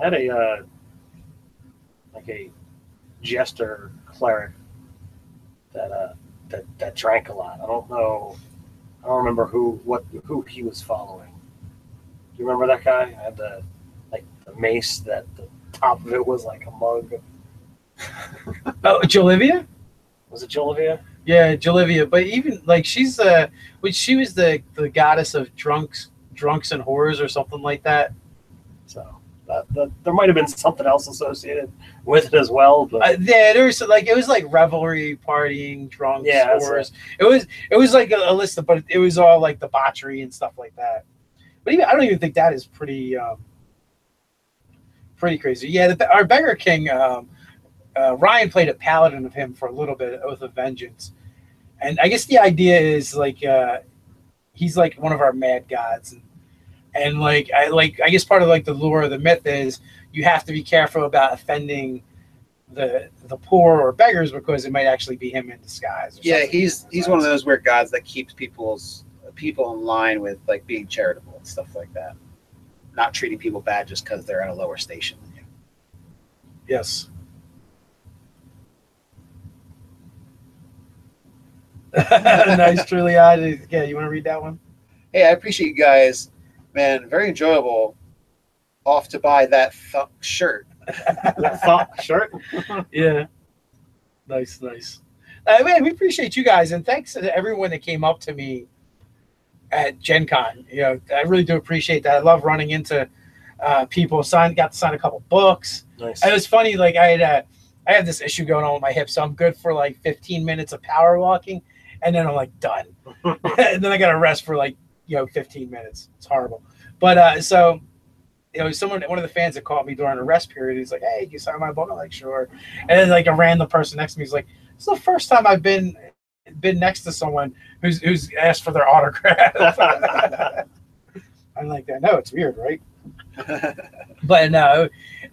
I had a jester cleric that drank a lot. I don't remember who he was following. Do you remember that guy? I had the mace that the top of it was like a mug. Oh, Jolivia? Was it Jolivia? Yeah, Jolivia. But even like she was the goddess of drunks and whores or something like that. So there might have been something else associated with it as well. But yeah, there was it was like revelry, partying, drunks, whores. It was like a list of, but it was all like debauchery and stuff like that. But I don't even think that is pretty crazy. Yeah, our Beggar King, Ryan played a paladin of him for a little bit, Oath of Vengeance, and I guess the idea is like he's like one of our mad gods, and I guess part of like the lure of the myth is you have to be careful about offending the poor or beggars because it might actually be him in disguise. Yeah, he's one of those weird gods that keeps people in line with like being charitable and stuff like that, not treating people bad just because they're at a lower station than you. Yes. Nice, truly odd. Yeah, you want to read that one? Hey, I appreciate you guys, man. Very enjoyable. Off to buy that shirt. That shirt. Yeah. Nice. Man, we appreciate you guys, and thanks to everyone that came up to me at Gen Con. I really do appreciate that. I love running into people. Got to sign a couple books. Nice. And it was funny. Like I have this issue going on with my hip, so I'm good for like 15 minutes of power walking, and then I'm like done. And then I got to rest for like 15 minutes. It's horrible. But so one of the fans that called me during a rest period, he's like, "Hey, can you sign my book?" I'm like, "Sure." And then like a random person next to me is like, "It's the first time I've been next to someone who's asked for their autograph." I'm like, I know it's weird, right? But no,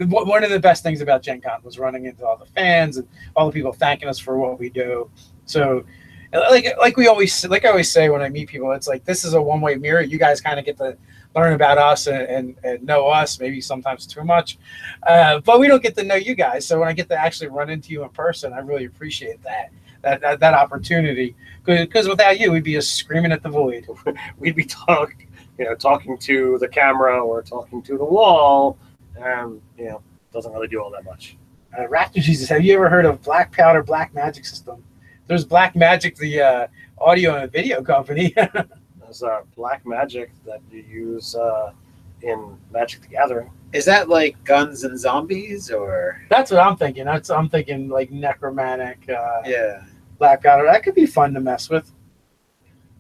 one of the best things about Gen Con was running into all the fans and all the people thanking us for what we do. So, like I always say when I meet people, it's like this is a one-way mirror. You guys kind of get to learn about us and know us, maybe sometimes too much, but we don't get to know you guys. So when I get to actually run into you in person, I really appreciate that opportunity. Because without you, we'd be just screaming at the void. We'd be talking to the camera or talking to the wall, and doesn't really do all that much. Raptor Jesus, have you ever heard of Black Powder Black Magic System? There's Black Magic, the audio and video company. There's Black Magic that you use in Magic the Gathering. Is that like Guns and Zombies, or? That's what I'm thinking. I'm thinking like necromantic. Yeah. Black Powder. That could be fun to mess with.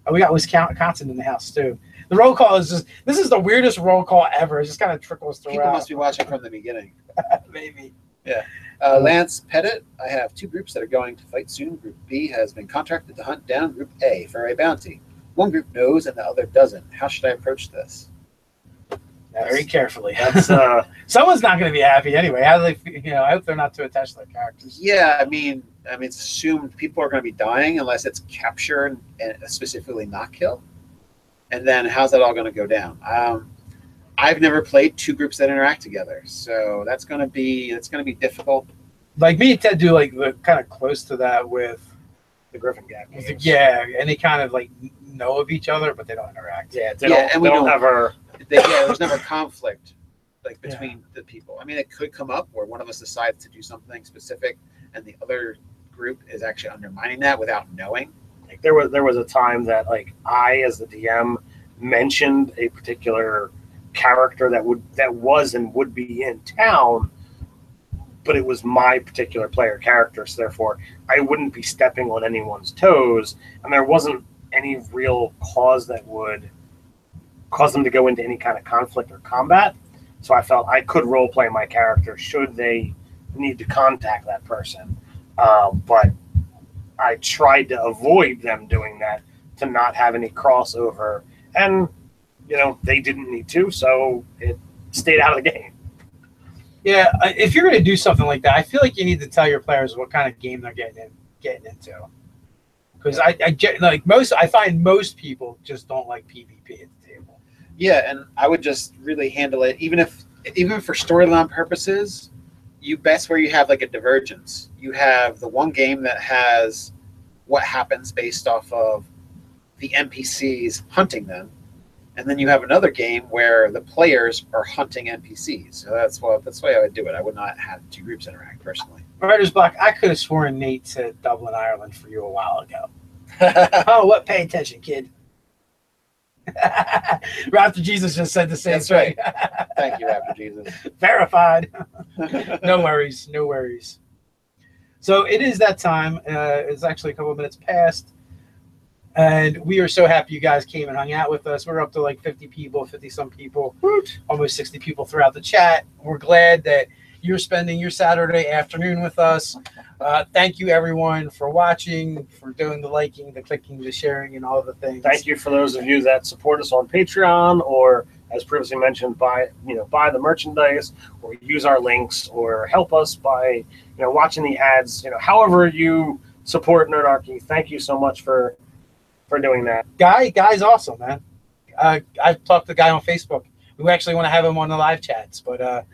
Oh, we got Wisconsin in the house too. The roll call is just. This is the weirdest roll call ever. It just kind of trickles throughout. People must be watching from the beginning. Maybe. Yeah. Lance Pettit, I have 2 groups that are going to fight soon. Group B has been contracted to hunt down Group A for a bounty. One group knows and the other doesn't. How should I approach this? Very carefully. That's Someone's not going to be happy anyway. How do they? I hope they're not too attached to their characters. Yeah, I mean, it's assumed people are going to be dying unless it's capture and specifically not kill. And then how's that all going to go down? I've never played 2 groups that interact together, so that's going to be difficult. Like me and Ted do like the kind of close to that with the Griffin Gap games. Yeah, and they kind of like know of each other, but they don't interact. Yeah, they don't ever. There's never conflict like between the people. I mean, it could come up where one of us decides to do something specific, and the other group is actually undermining that without knowing. Like there was a time that like I, as the DM, mentioned a particular character that was and would be in town, but it was my particular player character, so therefore I wouldn't be stepping on anyone's toes, and there wasn't any real cause that would cause them to go into any kind of conflict or combat. So I felt I could role play my character should they need to contact that person, but I tried to avoid them doing that to not have any crossover, and they didn't need to, so it stayed out of the game. Yeah, if you're going to do something like that, I feel like you need to tell your players what kind of game they're getting into. Because I find most people just don't like PvP at the table. Yeah, and I would just really handle it, even for storyline purposes. That's where you have like a divergence. You have the one game that has what happens based off of the NPCs hunting them. And then you have another game where the players are hunting NPCs. So that's the way I would do it. I would not have 2 groups interact personally. Writer's Block, I could have sworn Nate said Dublin, Ireland for you a while ago. Oh, what? Pay attention, kid. Raptor Jesus just said the same thing. That's right. Thank you, Raptor Jesus. Verified. No worries. No worries. So it is that time. It's actually a couple of minutes past. And we are so happy you guys came and hung out with us. We're up to like 50 people, 50-some people, almost 60 people throughout the chat. We're glad that you're spending your Saturday afternoon with us. Thank you, everyone, for watching, for doing the liking, the clicking, the sharing, and all the things. Thank you for those of you that support us on Patreon, or as previously mentioned, buy the merchandise, or use our links, or help us by watching the ads. However you support Nerdarchy. Thank you so much for doing that. Guy's awesome, man. I've talked to the guy on Facebook. We actually want to have him on the live chats, but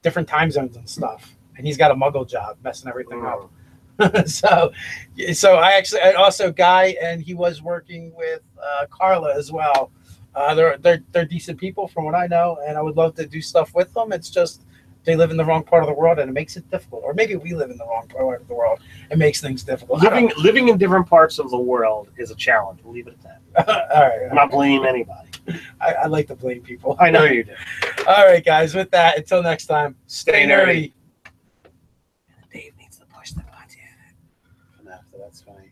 different time zones and stuff. And he's got a muggle job, messing everything up. so I also Guy, and he was working with Carla as well. They're decent people from what I know, and I would love to do stuff with them. It's just they live in the wrong part of the world, and it makes it difficult. Or maybe we live in the wrong part of the world. It makes things difficult. Living in different parts of the world is a challenge. We'll leave it at that. All right. Not blame anybody. I like to blame people. I know you do. All right, guys. With that, until next time, stay nerdy. Dave needs to push the button. Enough, that's funny.